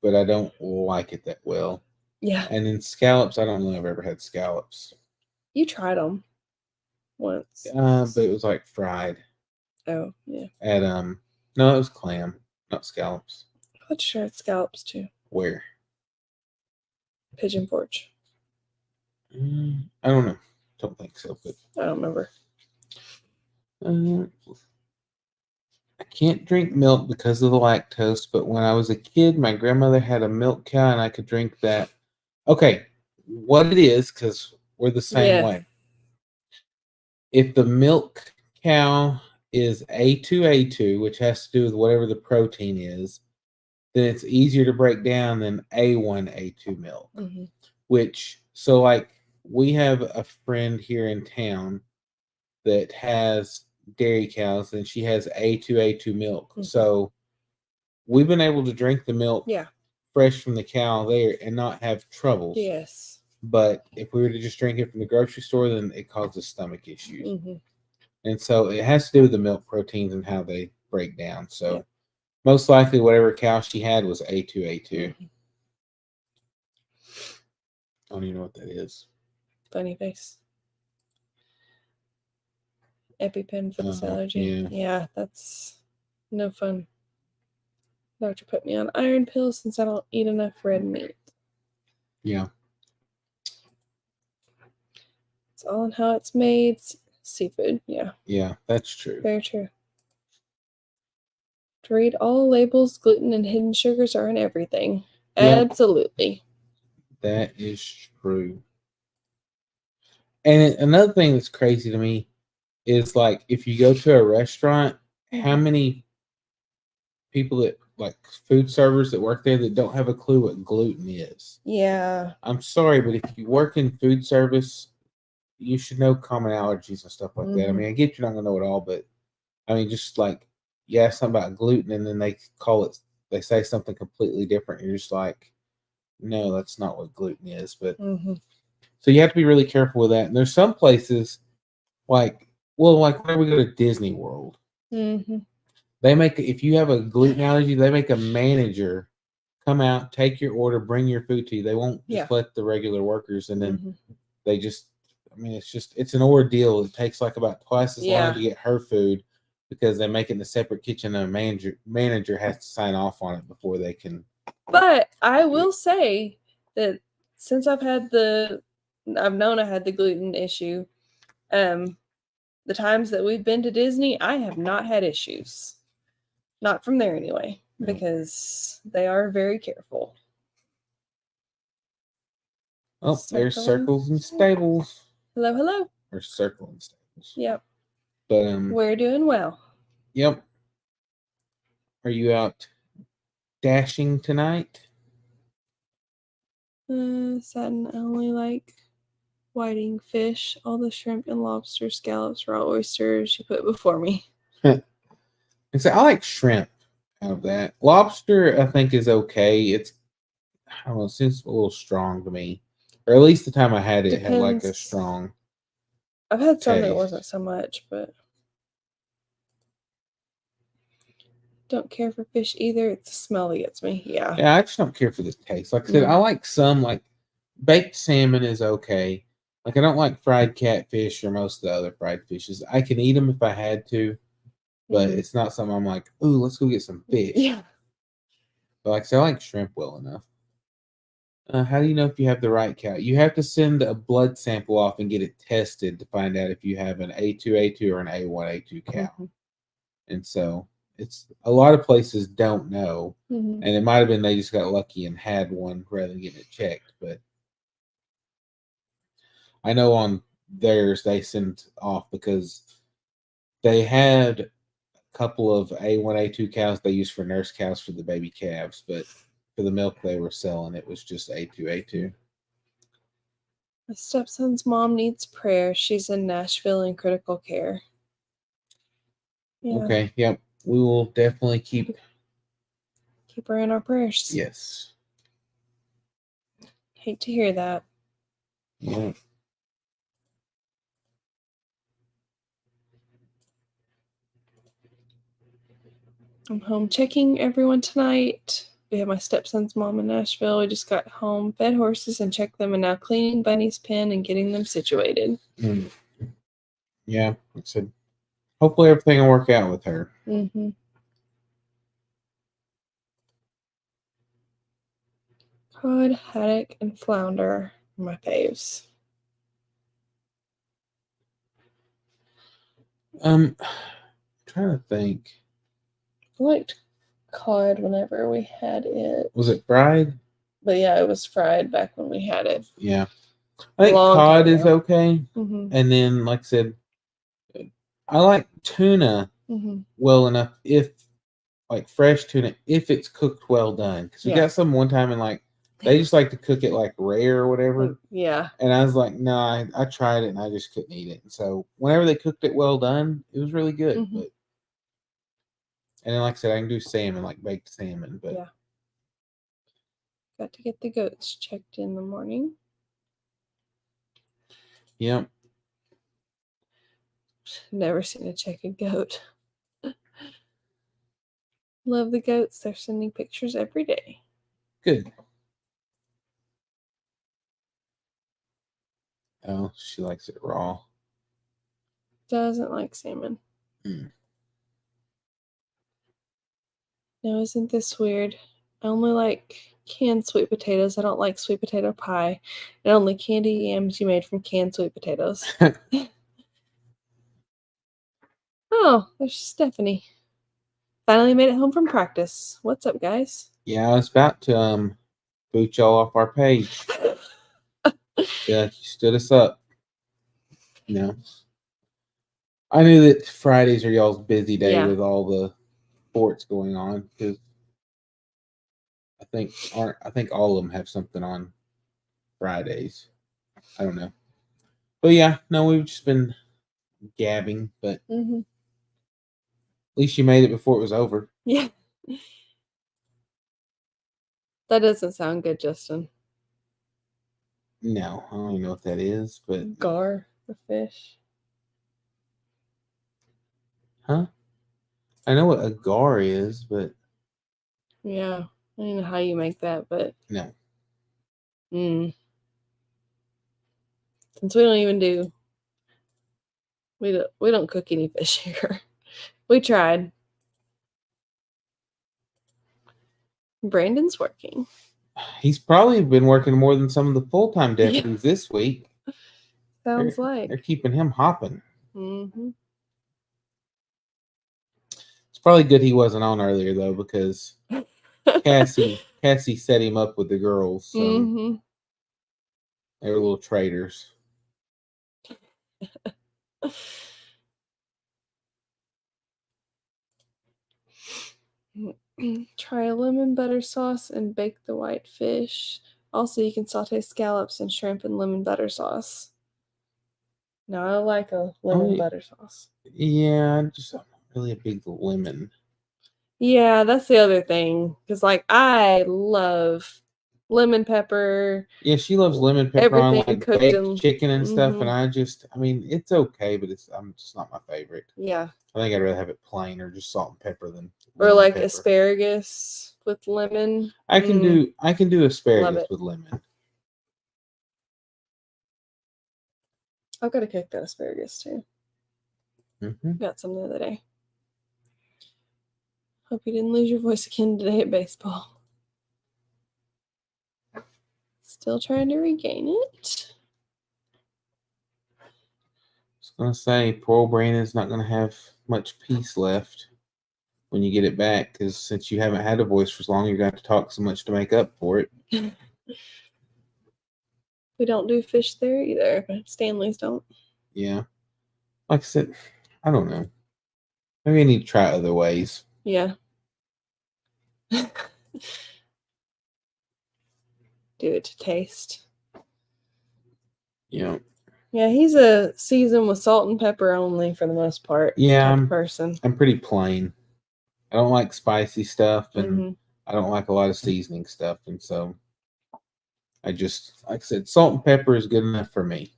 but I don't like it that well. Yeah. And then scallops, I don't know if I've ever had scallops. You tried them once. But it was like fried. Oh, yeah. At no, it was clam, not scallops. I tried scallops too. Where? Pigeon Forge. I don't know. Don't think so, but I don't remember. I can't drink milk because of the lactose, but when I was a kid, my grandmother had a milk cow and I could drink that. Okay, what it is, because we're the same Yeah. way. If the milk cow is A2A2, which has to do with whatever the protein is, then it's easier to break down than A1A2 milk. Mm-hmm. Which, so like, we have a friend here in town that has dairy cows and she has A2A2 milk. Mm-hmm. So we've been able to drink the milk fresh from the cow there and not have troubles. Yes. But if we were to just drink it from the grocery store, then it causes stomach issues. Mm-hmm. And so it has to do with the milk proteins and how they break down. So most likely whatever cow she had was A2A2. Mm-hmm. I don't even know what that is. Funny face. EpiPen for this allergy. Yeah, that's no fun. Doctor put me on iron pills since I don't eat enough red meat. Yeah. It's all in how it's made. Seafood. Yeah. Yeah, that's true. Very true. To read all labels, gluten and hidden sugars are in everything. Yep. Absolutely. That is true. And another thing that's crazy to me is like if you go to a restaurant, how many people that like food servers that work there that don't have a clue what gluten is? Yeah. I'm sorry, but if you work in food service, you should know common allergies and stuff like that. I mean, I get you're not gonna know it all, but I mean, just like you ask something about gluten and then they say something completely different. You're just like, no, that's not what gluten is. But so you have to be really careful with that. And there's some places like whenever we go to Disney World, they make, if you have a gluten allergy, they make a manager come out, take your order, bring your food to you. They won't just let the regular workers, and then they just, I mean, it's an ordeal. It takes like about twice as long to get her food because they make it in a separate kitchen and a manager has to sign off on it before they can. But I will say that since I've known I had the gluten issue, the times that we've been to Disney, I have not had issues. Not from there anyway, because they are very careful. Oh, there's Circles and Stables. Hello, hello. Or Circle and Stables. Yep. But we're doing well. Yep. Are you out dashing tonight? Satin, I only like whiting fish. All the shrimp and lobster, scallops, raw oysters you put before me. And so I like shrimp out of that. Lobster, I think, is okay. It's, I don't know, it seems a little strong to me. Or at least the time I had it, it had like a strong I've had some taste. that wasn't so much, but don't care for fish either. It's the smell that gets me. Yeah. Yeah, I just don't care for the taste. Like I said, I like some, like baked salmon is okay. Like I don't like fried catfish or most of the other fried fishes. I can eat them if I had to, but it's not something I'm like, ooh, let's go get some fish. Yeah. But like I said, I like shrimp well enough. How do you know if you have the right cow? You have to send a blood sample off and get it tested to find out if you have an A2A2 or an A1A2 cow. And so it's a lot of places don't know. And it might have been they just got lucky and had one rather than getting it checked. But I know on theirs they sent off because they had a couple of A1, A2 cows they used for nurse cows for the baby calves, but for the milk they were selling, it was just A2, A2. My stepson's mom needs prayer. She's in Nashville in critical care. Yeah. Okay, yep. We will definitely keep her in our prayers. Yes. Hate to hear that. Yeah. I'm home checking everyone tonight. We have my stepson's mom in Nashville. We just got home, fed horses and checked them, and now cleaning Bunny's pen and getting them situated. Yeah, like I said, hopefully everything will work out with her. Mm-hmm. Cod, haddock, and flounder are my faves. Trying to think. I liked cod whenever we had it. Was it fried? But yeah, it was fried back when we had it. Yeah. I think Long cod time is ago. okay. Mm-hmm. And then, like I said, I like tuna well enough if, like fresh tuna, if it's cooked well done. Because we got some one time and like they just like to cook it like rare or whatever. Yeah. And I was like, no, I tried it and I just couldn't eat it. And so whenever they cooked it well done, it was really good. But and then, like I said, I can do salmon, like baked salmon. But yeah. Got to get the goats checked in the morning. Yep. Never seen a check a goat. Love the goats. They're sending pictures every day. Good. Oh, she likes it raw. Doesn't like salmon. Now, isn't this weird? I only like canned sweet potatoes. I don't like sweet potato pie. And only candy yams you made from canned sweet potatoes. Oh, there's Stephanie. Finally made it home from practice. What's up, guys? Yeah, I was about to boot y'all off our page. Yeah, you stood us up. No. I knew that Fridays are y'all's busy day with all the sports going on because I think all of them have something on Fridays. I don't know. But yeah, no, we've just been gabbing, but at least you made it before it was over. Yeah. That doesn't sound good, Justin. No, I don't even know what that is, but gar, the fish. Huh? I know what a gar is, but yeah, I don't know how you make that, but no. Since we don't even do, we don't cook any fish here. We tried. Brandon's working. He's probably been working more than some of the full-time deputies this week. Sounds like they're keeping him hopping. Mm-hmm. It's probably good he wasn't on earlier though, because Cassie set him up with the girls. So they were little traitors. Try a lemon butter sauce and bake the white fish. Also, you can saute scallops and shrimp in lemon butter sauce. Now, I like a lemon butter sauce. Yeah, I'm not really a big lemon. Yeah, that's the other thing. Because, like, I love lemon pepper. Yeah, she loves lemon pepper on like baked chicken and stuff. And I mean, it's okay, but I'm just not my favorite. Yeah. I think I'd rather have it plain or just salt and pepper than or like pepper. Asparagus with lemon. I can do asparagus with lemon. I've got to cook that asparagus too. Got some the other day. Hope you didn't lose your voice again today at baseball. Still trying to regain it. I was gonna say, poor Brandon's not gonna have much peace left when you get it back, because since you haven't had a voice for so long, you're gonna have to talk so much to make up for it. We don't do fish there either, but Stanley's don't. Yeah. Like I said, I don't know. Maybe I need to try other ways. Yeah. Do it to taste. Yeah. Yeah, he's a seasoned with salt and pepper only for the most part. Yeah, person. I'm pretty plain. I don't like spicy stuff, and I don't like a lot of seasoning stuff, and so I just, like I said, salt and pepper is good enough for me.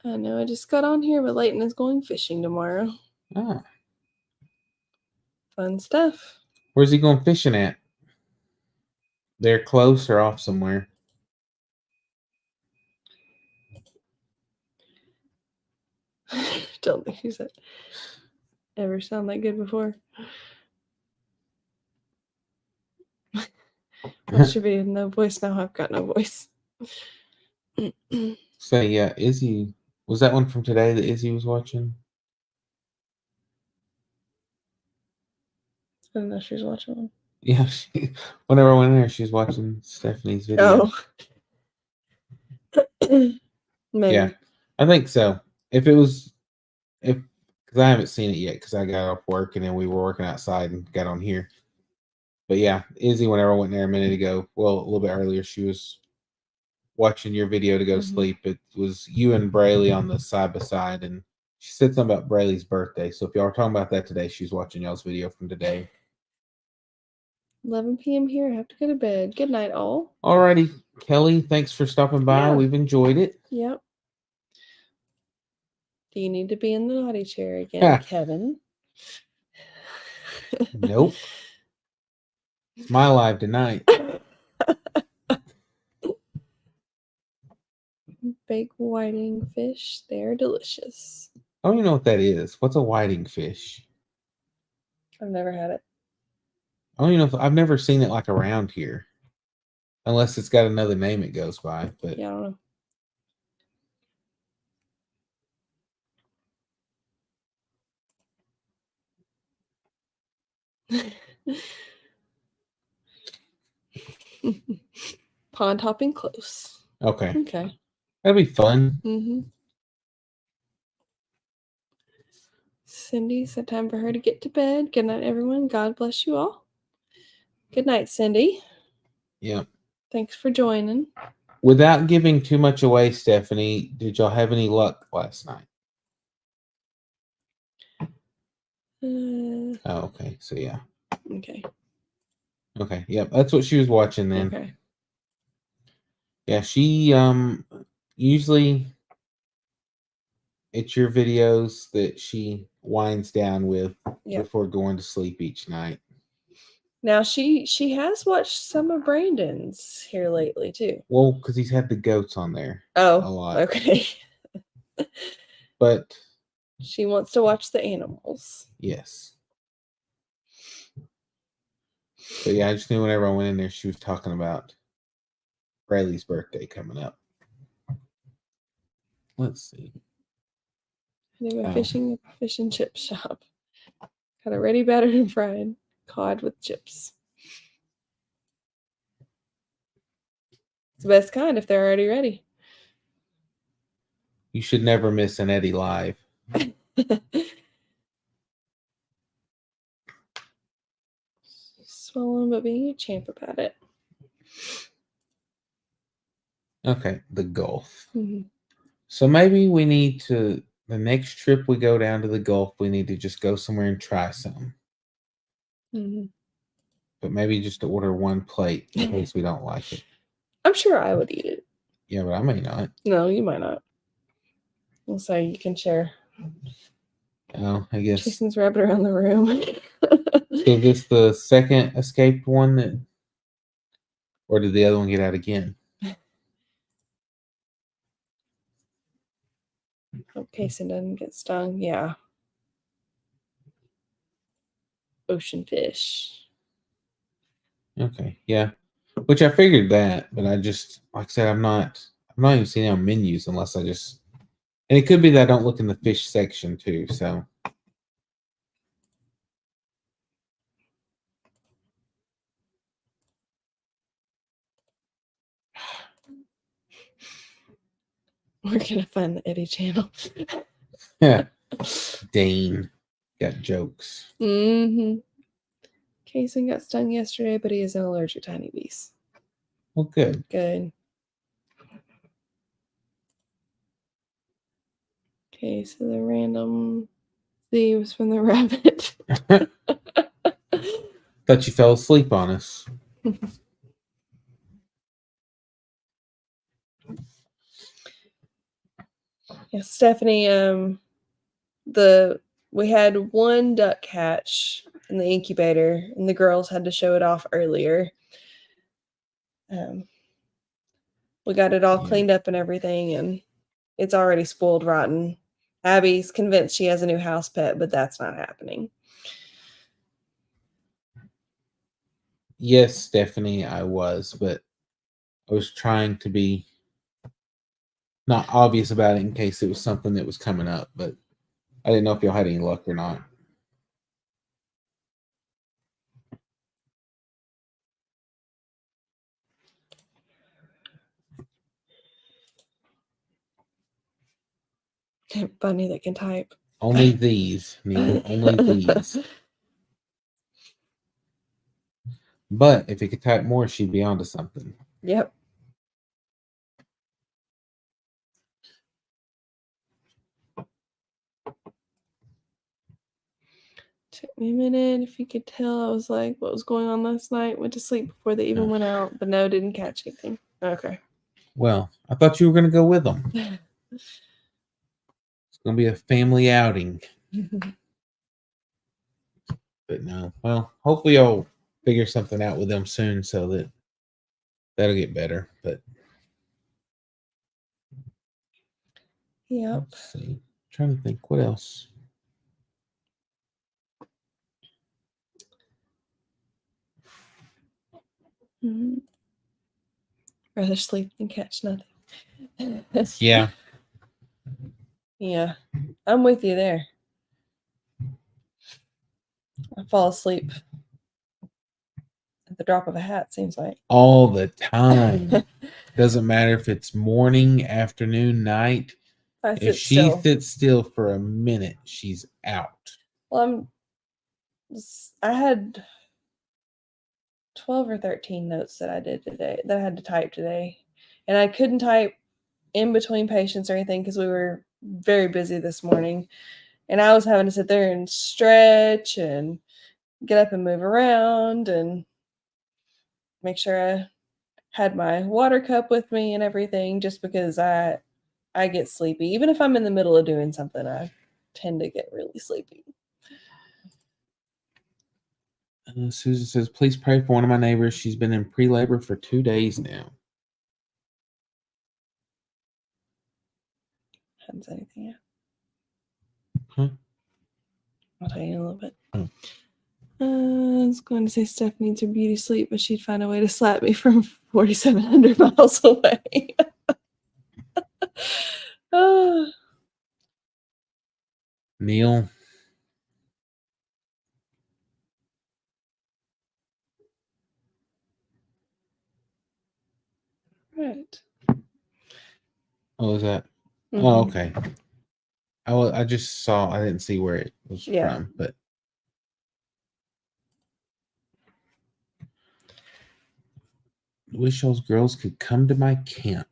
I know. I just got on here, but Leighton is going fishing tomorrow. Ah, Fun stuff. where's he going fishing at? They're close or off somewhere? Don't think she's ever sound that good before. Watch your video, no voice. Now I've got no voice. So yeah, Izzy, was that one from today that Izzy was watching? I didn't know she was watching one. Yeah, whenever I went in there, she was watching Stephanie's video. Oh. Maybe. Yeah, I think so. Because I haven't seen it yet because I got off work and then we were working outside and got on here. But yeah, Izzy, whenever I went there a minute ago, well, a little bit earlier, she was watching your video to go to sleep. It was you and Brayley on the side by side, and she said something about Brayley's birthday. So if y'all are talking about that today, she's watching y'all's video from today. 11 p.m. here. I have to go to bed. Good night, all. Alrighty, Kelly, thanks for stopping by. Yeah. We've enjoyed it. Yep. Do you need to be in the naughty chair again, Kevin? Nope. It's my live tonight. Baked whiting fish. They're delicious. I don't even know what that is. What's a whiting fish? I've never had it. I don't even know if I've never seen it like around here. Unless it's got another name it goes by. But Yeah, I don't know. Pond hopping close. okay. Okay. That'd be fun. Mm-hmm. Cindy, it's time for her to get to bed. Good night, everyone. God bless you all. Good night, Cindy. Yeah. Thanks for joining. Without giving too much away, Stephanie, did y'all have any luck last night? Oh, okay. So yeah. Okay. Okay. Yep. That's what she was watching then. Okay. Yeah, she usually it's your videos that she winds down with before going to sleep each night. Now she has watched some of Brandon's here lately too. Well, because he's had the goats on there a lot. Okay. But she wants to watch the animals. Yes. But yeah, I just knew whenever I went in there, she was talking about Brayley's birthday coming up. Let's see. They were fishing at the fish and chip shop. Got it ready, battered, and fried. Cod with chips. It's the best kind if they're already ready. You should never miss an Eddie live. Swollen, but being a champ about it. Okay, the Gulf. Mm-hmm. So maybe we need to, the next trip we go down to the Gulf, we need to just go somewhere and try some. Mm-hmm. But maybe just to order one plate in case we don't like it. I'm sure I would eat it. Yeah, but I may not. No, you might not. We'll say you can share. Oh, I guess. Jason's wrapping around the room. So this the second escaped one that, or did the other one get out again? Hope Kason doesn't get stung. Yeah. Ocean fish. Okay, yeah. Which I figured that, but I just, like I said, I'm not even seeing it on menus unless I just, and it could be that I don't look in the fish section too, so. We're gonna find the Eddie channel. Yeah. Dane got jokes. Mm-hmm. Kason got stung yesterday, but he isn't allergic to honeybees. Well, good. Good. Okay, so the random Z was from the rabbit. Thought you fell asleep on us. Yeah, Stephanie, we had one duck hatch in the incubator, and the girls had to show it off earlier. We got it all cleaned up and everything, and it's already spoiled rotten. Abby's convinced she has a new house pet, but that's not happening. Yes, Stephanie, I was, but I was trying to be not obvious about it in case it was something that was coming up, but I didn't know if y'all had any luck or not. Bunny that can type. Only these, Neil, only these. But if he could type more, she'd be onto something. Yep. Took me a minute. If you could tell, I was like, what was going on last night? Went to sleep before they even went out, but no, didn't catch anything. Okay. Well, I thought you were going to go with them. It's going to be a family outing. But no. Well, hopefully I'll figure something out with them soon so that that'll get better. But yep. Let's see. I'm trying to think what else. Rather sleep than catch nothing. Yeah. Yeah. I'm with you there. I fall asleep at the drop of a hat, seems like. All the time. Doesn't matter if it's morning, afternoon, night. If she sits still for a minute, she's out. Well, I had 12 or 13 notes that I did today, that I had to type today. And I couldn't type in between patients or anything because we were very busy this morning. And I was having to sit there and stretch and get up and move around and make sure I had my water cup with me and everything, just because I get sleepy. Even if I'm in the middle of doing something, I tend to get really sleepy. Susan says, please pray for one of my neighbors. She's been in pre-labor for 2 days now. Hadn't said anything yet. Huh? I'll tell you in a little bit. Oh. I was going to say Steph needs her beauty sleep, but she'd find a way to slap me from 4,700 miles away. Neil. Right. Oh, is that? Mm-hmm. Oh, okay. I just saw. I didn't see where it was from, but wish those girls could come to my camp.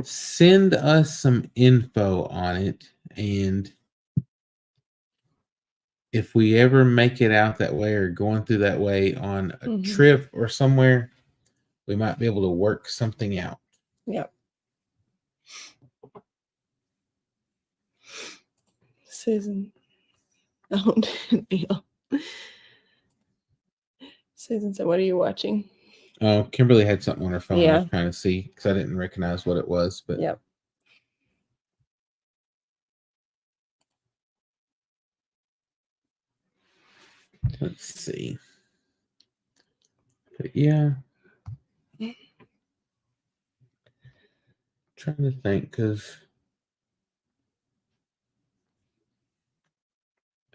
Send us some info on it, and if we ever make it out that way or going through that way on a trip or somewhere, we might be able to work something out. Yep. Susan. Oh, Neil. Susan said, what are you watching? Oh, Kimberly had something on her phone. Yeah. I was trying to see because I didn't recognize what it was. But yep. Let's see. But yeah. Trying to think because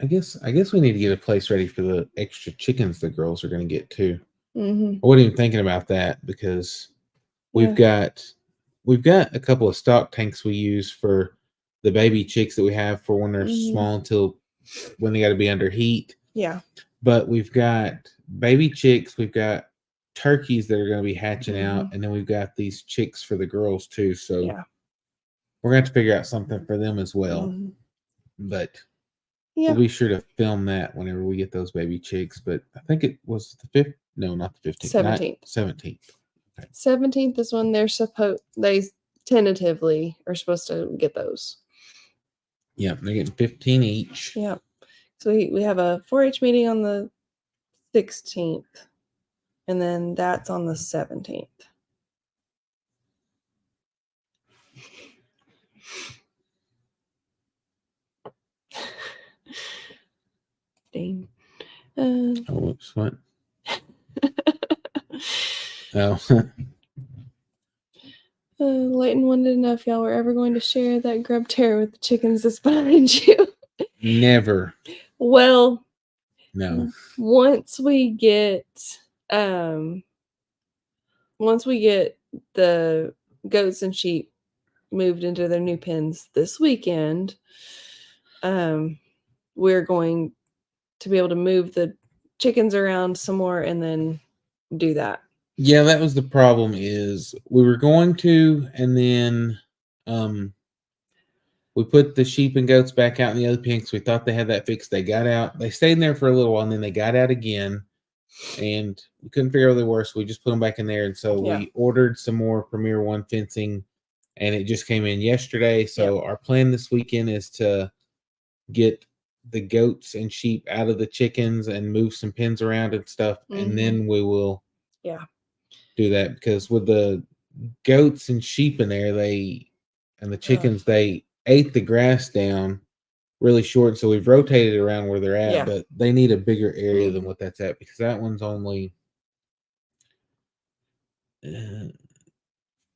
I guess we need to get a place ready for the extra chickens the girls are going to get too. I wasn't even thinking about that because we've got a couple of stock tanks we use for the baby chicks that we have for when they're small until when they got to be under heat. Yeah. But we've got baby chicks, we've got turkeys that are going to be hatching out, and then we've got these chicks for the girls too. So we're going to have to figure out something for them as well. But we'll be sure to film that whenever we get those baby chicks. But I think it was the 5th. No, not the 15th. 17th. 17th. 17th is when they tentatively are supposed to get those. Yeah, they're getting 15 each. Yeah. So we have a 4-H meeting on the 16th, and then that's on the 17th. Dang. Oh, whoops, what? Oh. Leighton wanted to know if y'all were ever going to share that grub terror with the chickens that's behind you. Never. Well, No. once we get the goats and sheep moved into their new pens this weekend, we're going to be able to move the chickens around some more and then do that. Yeah, that was the problem. Is we were going to, and then we put the sheep and goats back out in the other pen because we thought they had that fixed. They got out. They stayed in there for a little while, and then they got out again, and we couldn't figure out what they were, so we just put them back in there. And so we ordered some more Premier One fencing, and it just came in yesterday. So our plan this weekend is to get the goats and sheep out of the chickens and move some pens around and stuff, and then we will do that, because with the goats and sheep in there, and the chickens, they ate the grass down really short, so we've rotated around where they're at, but they need a bigger area than what that's at, because that one's only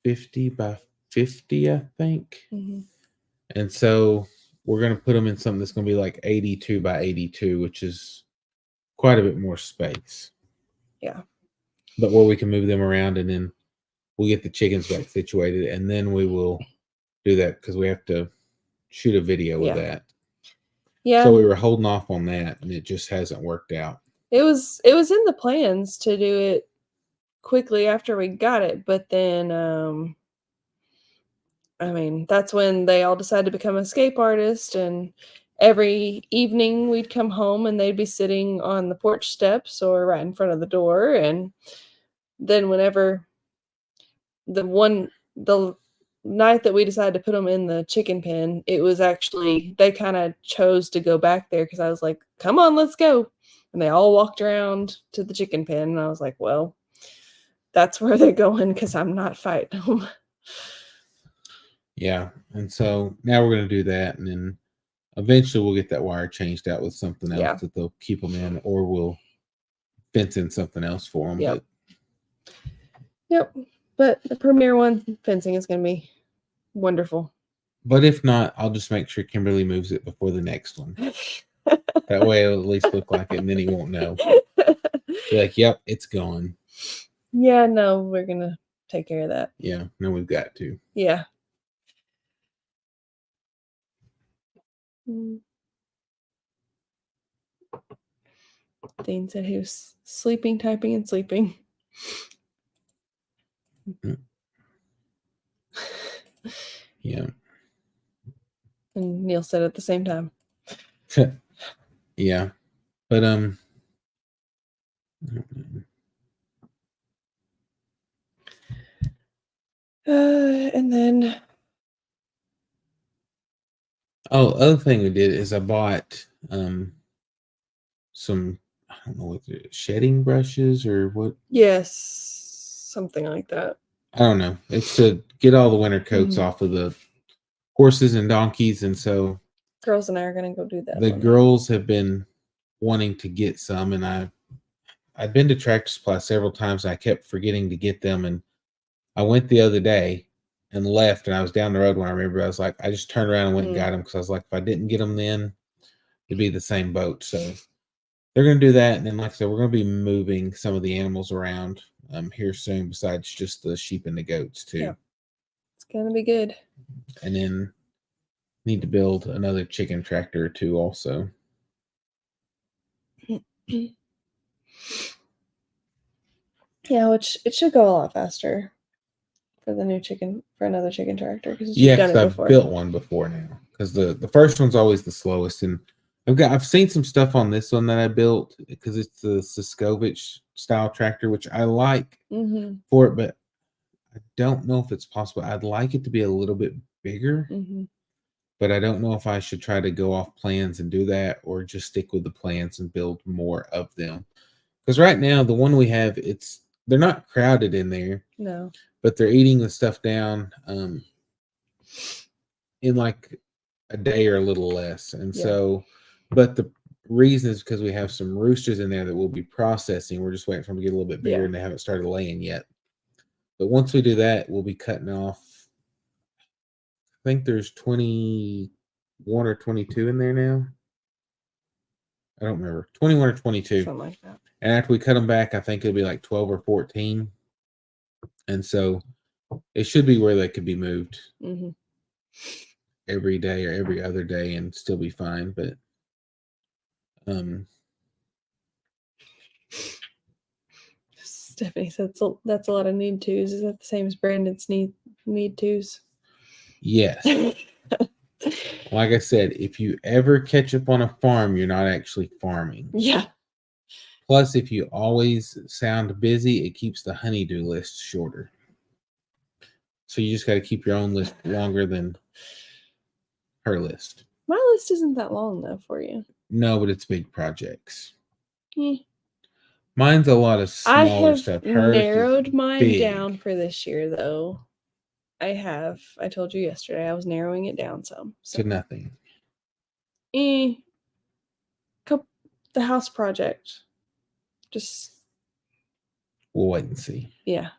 50 by 50, I think. And so we're going to put them in something that's going to be like 82 by 82, which is quite a bit more space. Yeah. But where we can move them around, and then we'll get the chickens back situated, and then we will do that, because we have to shoot a video with that. Yeah. So we were holding off on that, and it just hasn't worked out. It was in the plans to do it quickly after we got it, but then I mean, that's when they all decided to become escape artists, and every evening we'd come home and they'd be sitting on the porch steps or right in front of the door. And then whenever the night that we decided to put them in the chicken pen, it was actually, they kind of chose to go back there because I was like, come on, let's go. And they all walked around to the chicken pen, and I was like, well, that's where they're going because I'm not fighting them. Yeah, and so now we're going to do that, and then eventually we'll get that wire changed out with something else that they'll keep them in, or we'll fence in something else for them. But the Premier One fencing is going to be wonderful. But if not, I'll just make sure Kimberly moves it before the next one. That way it'll at least look like it, and then he won't know. Be like, yep, it's gone. Yeah, no, we're going to take care of that. Yeah, no, we've got to. Yeah. Dean said he was sleeping, typing, and sleeping. Yeah. And Neil said at the same time. Yeah. But and then other thing we did is I bought some, I don't know what shedding brushes or what. Yes, something like that. I don't know. It's to get all the winter coats off of the horses and donkeys, and so girls and I are gonna go do that. The girls have been wanting to get some, and I'd been to Tractor Supply several times, and I kept forgetting to get them, and I went the other day and left, and I was down the road when I remember. I was like, I just turned around and went and got them, because I was like, if I didn't get them then, it'd be the same boat. So they're going to do that, and then, like I said, we're going to be moving some of the animals around here soon, besides just the sheep and the goats too. Yeah. It's going to be good. And then need to build another chicken tractor or two also. Yeah, which it should go a lot faster for another chicken tractor, because I've built one before now, because the first one's always the slowest, and I've seen some stuff on this one that I built, because it's the Siskovich style tractor, which I like for it, but I don't know if it's possible. I'd like it to be a little bit bigger, but I don't know if I should try to go off plans and do that or just stick with the plans and build more of them. Because right now, the one we have, they're not crowded in there, No. but they're eating the stuff down in like a day or a little less. And so, but the reason is because we have some roosters in there that we'll be processing. We're just waiting for them to get a little bit bigger and they haven't started laying yet. But once we do that, we'll be cutting off, I think there's 21 or 22 in there now. I don't remember. 21 or 22. Something like that. And after we cut them back, I think it'll be like 12 or 14. And so it should be where they could be moved every day or every other day and still be fine. But Stephanie said that's a lot of need tos. Is that the same as Brandon's need tos? Yes. Like I said, if you ever catch up on a farm, you're not actually farming. Yeah. Plus, if you always sound busy, it keeps the honeydew list shorter. So you just got to keep your own list longer than her list. My list isn't that long, though, for you. No, but it's big projects. Mine's a lot of smaller stuff. I have narrowed mine down for this year, though. I told you yesterday I was narrowing it down some. So. To nothing. The house project. Just. We'll wait and see. Yeah.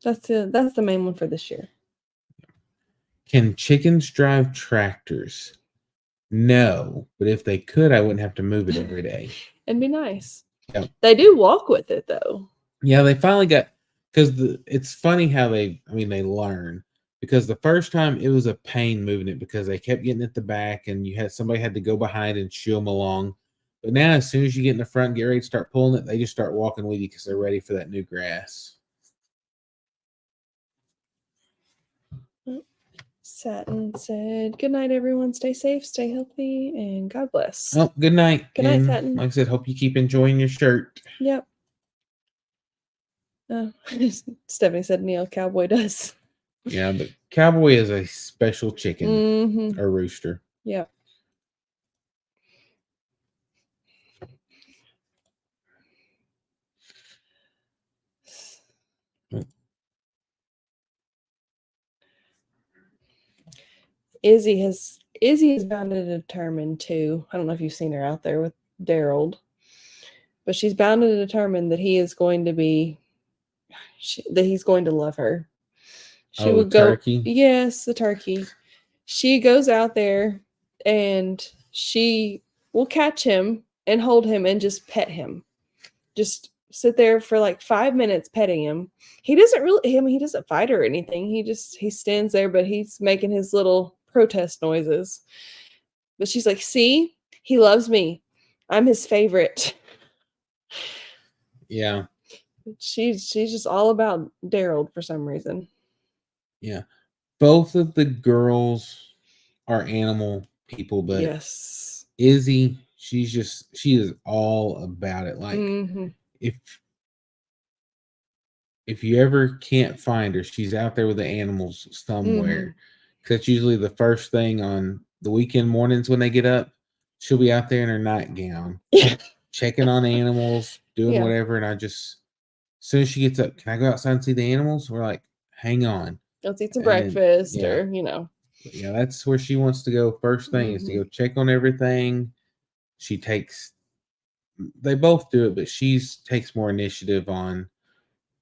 That's the main one for this year. Can chickens drive tractors? No, but if they could, I wouldn't have to move it every day. It'd be nice. Yep. They do walk with it, though. Yeah, they finally got, because it's funny how they learn. Because the first time it was a pain moving it because they kept getting at the back and somebody had to go behind and shoo them along. But now as soon as you get in the front and get ready to start pulling it, they just start walking with you because they're ready for that new grass. Satin said, "Good night, everyone. Stay safe, stay healthy, and God bless." Oh, good night. Good night, Satin. Like I said, hope you keep enjoying your shirt. Yep. Stephanie said Neil Cowboy does. Yeah, but Cowboy is a special chicken or rooster. Yeah. Izzy is bound and determined too. I don't know if you've seen her out there with Daryl, but she's bound and determined that he is going to be, that he's going to love her. She will go. Turkey? Yes, the turkey. She goes out there and she will catch him and hold him and just pet him. Just sit there for like 5 minutes petting him. He doesn't fight or anything. He stands there, but he's making his little protest noises. But she's like, "See, he loves me. I'm his favorite." Yeah. She's just all about Daryl for some reason. Yeah. Both of the girls are animal people, but yes, Izzy, she is all about it. Like if you ever can't find her, she's out there with the animals somewhere. Because that's usually the first thing on the weekend mornings when they get up. She'll be out there in her nightgown, checking on animals, doing whatever. And as soon as she gets up, "Can I go outside and see the animals?" We're like, "Hang on. Let's eat some breakfast," or, But yeah, that's where she wants to go first thing is to go check on everything. They both do it, but she takes more initiative on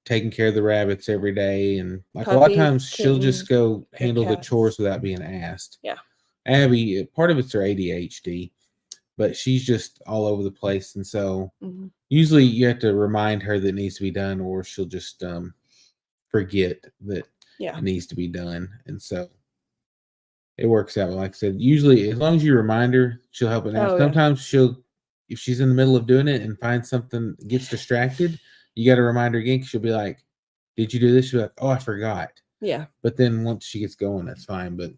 taking care of the rabbits every day. And like a lot of times she'll just go handle the chores without being asked. Yeah. Abby, part of it's her ADHD, but she's just all over the place. And so usually you have to remind her that it needs to be done, or she'll just forget that it needs to be done. And so it works out. Like I said, usually as long as you remind her, she'll help it out. Sometimes if she's in the middle of doing it and finds something, gets distracted, you got to remind her again, because she'll be like, "Did you do this?" She'll be like, "Oh, I forgot." Yeah. But then once she gets going, that's fine. But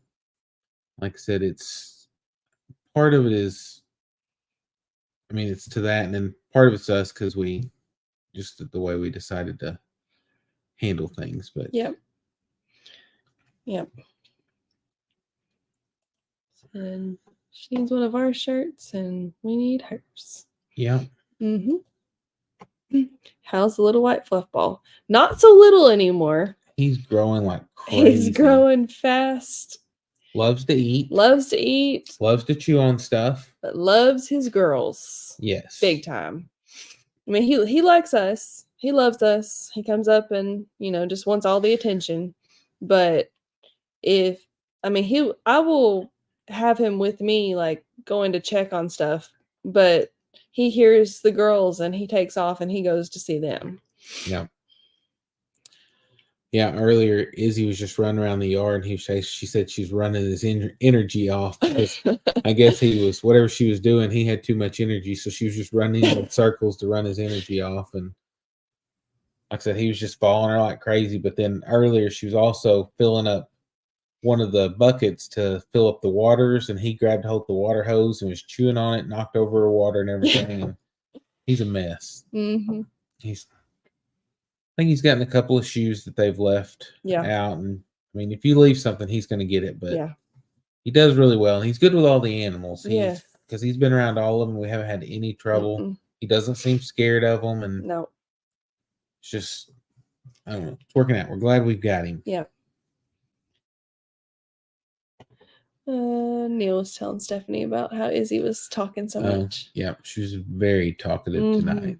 like I said, it's part of it is, it's to that. And then part of it's us because we just the way we decided to handle things. But Yep. And she needs one of our shirts, and we need hers. Yep. How's the little white fluff ball? Not so little anymore. He's growing like crazy. He's growing fast. Loves to eat. Loves to eat. Loves to chew on stuff. But loves his girls. Yes. Big time. I mean, he likes us. He loves us. He comes up and, just wants all the attention. But I will have him with me, like going to check on stuff, but he hears the girls and he takes off and he goes to see them. Yeah. Yeah, earlier Izzy was just running around the yard, and she said she's running his energy off because I guess whatever she was doing, he had too much energy, so she was just running in circles to run his energy off. And like I said, he was just following her like crazy. But then earlier she was also filling up one of the buckets to fill up the waters, and he grabbed hold of the water hose and was chewing on it, knocked over her water and everything. And he's a mess. Mm-hmm. I think he's gotten a couple of shoes that they've left out. And I mean, if you leave something, he's going to get it. But he does really well. And he's good with all the animals. Because he's been around all of them. We haven't had any trouble. Mm-mm. He doesn't seem scared of them. And it's just, I don't know, it's working out. We're glad we've got him. Yeah. Neil was telling Stephanie about how Izzy was talking so much. Yeah, she was very talkative tonight.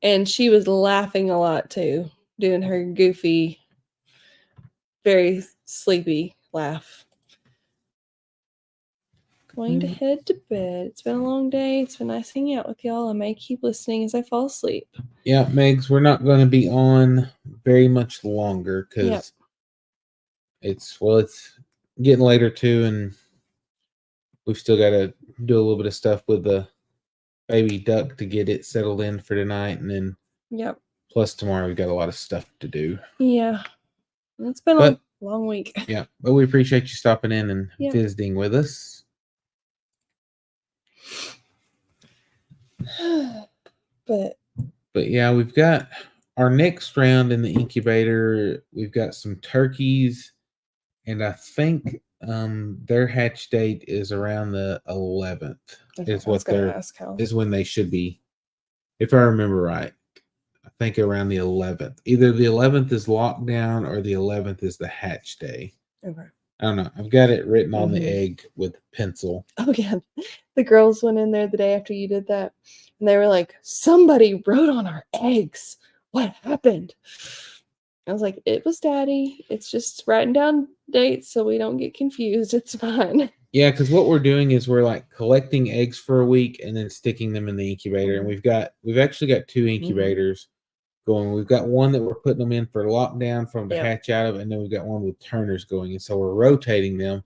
And she was laughing a lot too, doing her goofy, very sleepy laugh. Going to head to bed. It's been a long day. It's been nice hanging out with y'all. I may keep listening as I fall asleep. Yeah, Megs, we're not going to be on very much longer because it's getting later too, and we've still got to do a little bit of stuff with the baby duck to get it settled in for tonight, and then plus tomorrow we've got a lot of stuff to do. Yeah, it's been a long week. Yeah, but we appreciate you stopping in and visiting with us. But yeah, we've got our next round in the incubator. We've got some turkeys, and I think their hatch date is around the 11th. Is when they should be, if I remember right. I think around the 11th. Either the 11th is lockdown or the 11th is the hatch day. Okay. I don't know. I've got it written on the egg with pencil. Oh yeah, the girls went in there the day after you did that, and they were like, "Somebody wrote on our eggs. What happened?" I was like, "It was Daddy. It's just writing down dates so we don't get confused. It's fine." Yeah, because what we're doing is we're like collecting eggs for a week and then sticking them in the incubator. And we've actually got 2 incubators going. We've got one that we're putting them in for lockdown from to hatch out of, and then we've got one with turners going. And so we're rotating them.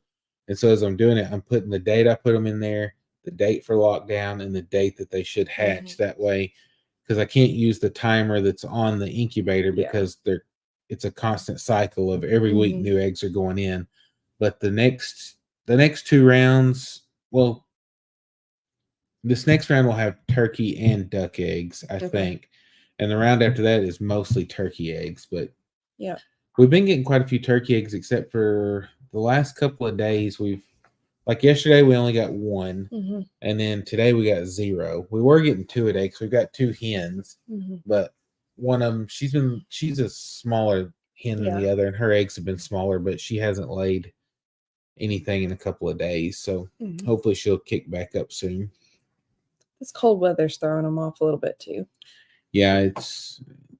And so as I'm doing it, I'm putting the date I put them in there, the date for lockdown, and the date that they should hatch. That way, because I can't use the timer that's on the incubator because it's a constant cycle of every week new eggs are going in. But the next 2 rounds, well, this next round will have turkey and duck eggs, I think. And the round after that is mostly turkey eggs. But we've been getting quite a few turkey eggs, except for the last couple of days. Like yesterday, we only got 1. And then today we got 0. We were getting 2 a day because we've got 2 hens. But one of them, she's a smaller hen than the other, and her eggs have been smaller, but she hasn't laid anything in a couple of days. So hopefully she'll kick back up soon. This cold weather's throwing them off a little bit too. Yeah,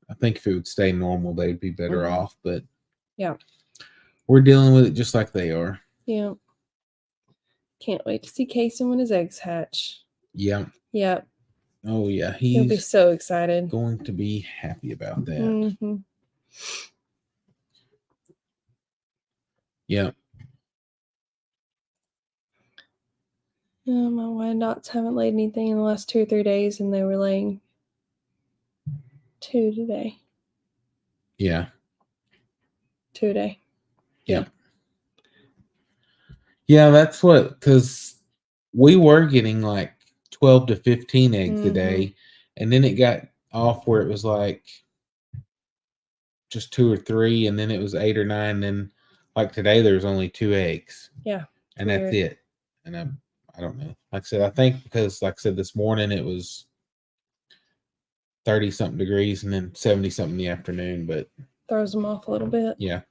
I think if it would stay normal, they'd be better off, but we're dealing with it just like they are. Yeah. Can't wait to see Kason when his eggs hatch. Yeah. Yeah. Oh yeah, he'll be so excited. Going to be happy about that. Yeah. My Wyandottes haven't laid anything in the last 2 or 3 days, and they were laying 2 today. Yeah. 2 a day. Yeah. Yeah, that's because we were getting like 12 to 15 eggs a day, and then it got off where it was like just 2 or 3, and then it was 8 or 9. Then, like today, there was only 2 eggs. Yeah, and that's weird. it. And I don't know. Like I said, I think because, like I said, this morning it was 30 something degrees, and then 70 something in the afternoon. But Throws them off a little bit. yeah,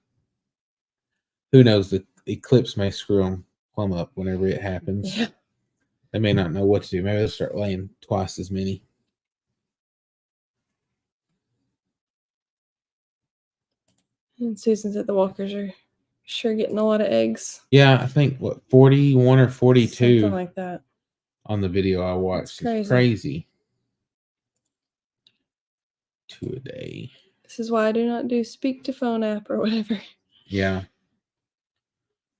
who knows? The eclipse may screw them plumb up whenever it happens. Yeah. They may not know what to do. Maybe they'll start laying twice as many. And Susan said the Walkers are sure getting a lot of eggs. Yeah, I think 41 or 42 Something like that. on the video I watched. That's It's crazy. 2 a day. This is why I do not do speak to phone app or whatever. Yeah.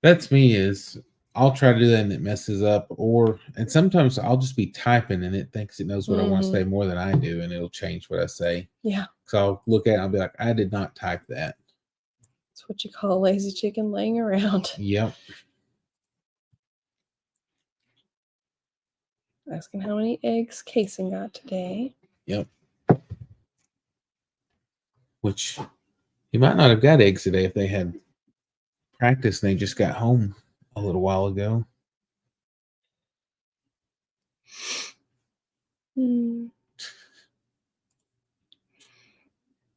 That's me. Is I'll try to do that and it messes up, and sometimes I'll just be typing and it thinks it knows what I want to say more than I do, and it'll change what I say. Yeah. So I'll look at it and I'll be like, I did not type that. That's what you call a lazy chicken laying around. Yep. Asking how many eggs Kason got today. Yep. Which he might not have got eggs today if they had practice and they just got home a little while ago.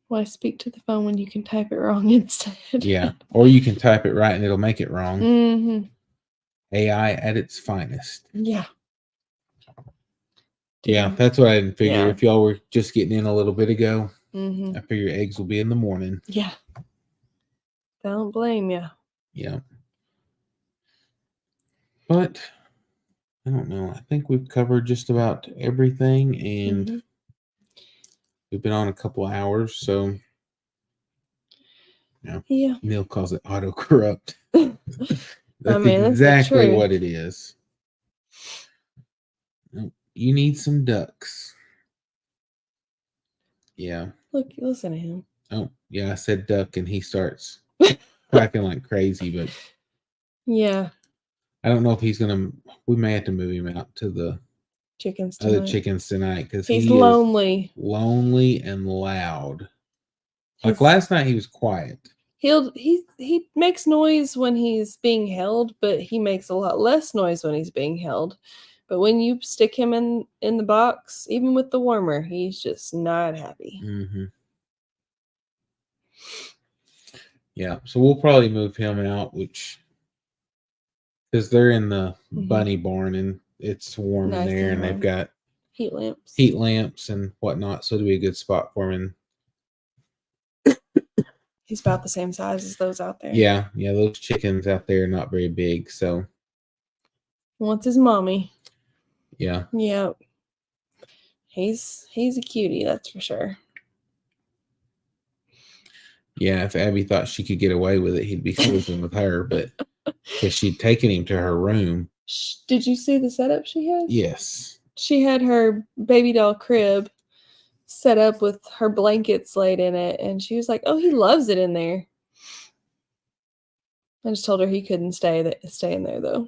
Why speak to the phone when you can type it wrong instead? Yeah. Or you can type it right and it'll make it wrong. Mm-hmm. AI at its finest. Yeah. Yeah, that's what I didn't figure. Yeah. If y'all were just getting in a little bit ago, Mm-hmm. I figure eggs will be in the morning. Yeah. Don't blame you. Yeah. But I don't know. I think we've covered just about everything, and we've been on a couple hours, so yeah. Neil calls it autocorrupt. That's that's exactly what it is. You need some ducks. Yeah. Look, listen to him. Oh, yeah, I said duck, and he starts quacking like crazy, but yeah. I don't know if he's gonna. We may have to move him out to the chickens tonight. other chickens tonight because he's lonely. Lonely and loud. Like last night, he was quiet. He makes noise when he's being held, but he makes a lot less noise when he's being held. But when you stick him in the box, even with the warmer, he's just not happy. Mm-hmm. Yeah, so we'll probably move him out, because they're in the bunny barn and it's warm in there, and they've got heat lamps and whatnot, so it'll be a good spot for him. He's about the same size as those out there. Yeah, those chickens out there are not very big, so wants his mommy. Yeah. Yep. He's a cutie, that's for sure. Yeah, if Abby thought she could get away with it, he'd be sleeping with her, but because she'd taken him to her room. Did you see the setup she had? Yes. She had her baby doll crib set up with her blankets laid in it, and she was like, "Oh, he loves it in there." I just told her he couldn't stay in there though.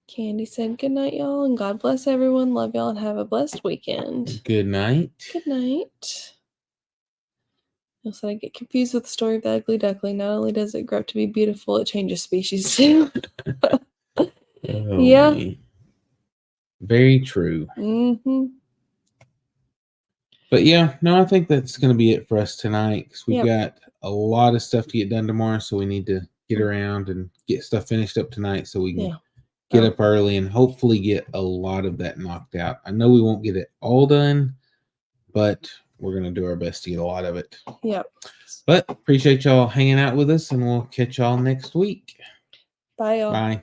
Candy said, "Good night, y'all, and God bless everyone. Love y'all, and have a blessed weekend." Good night. Good night. I said I get confused with the story of the ugly duckling. Not only does it grow up to be beautiful, it changes species too. Yeah. Me. Very true. Mm-hmm. But yeah, no, I think that's going to be it for us tonight, because we've got a lot of stuff to get done tomorrow, so we need to get around and get stuff finished up tonight so we can get up early and hopefully get a lot of that knocked out. I know we won't get it all done, but we're going to do our best to get a lot of it. Yep. But appreciate y'all hanging out with us, and we'll catch y'all next week. Bye, y'all. Bye.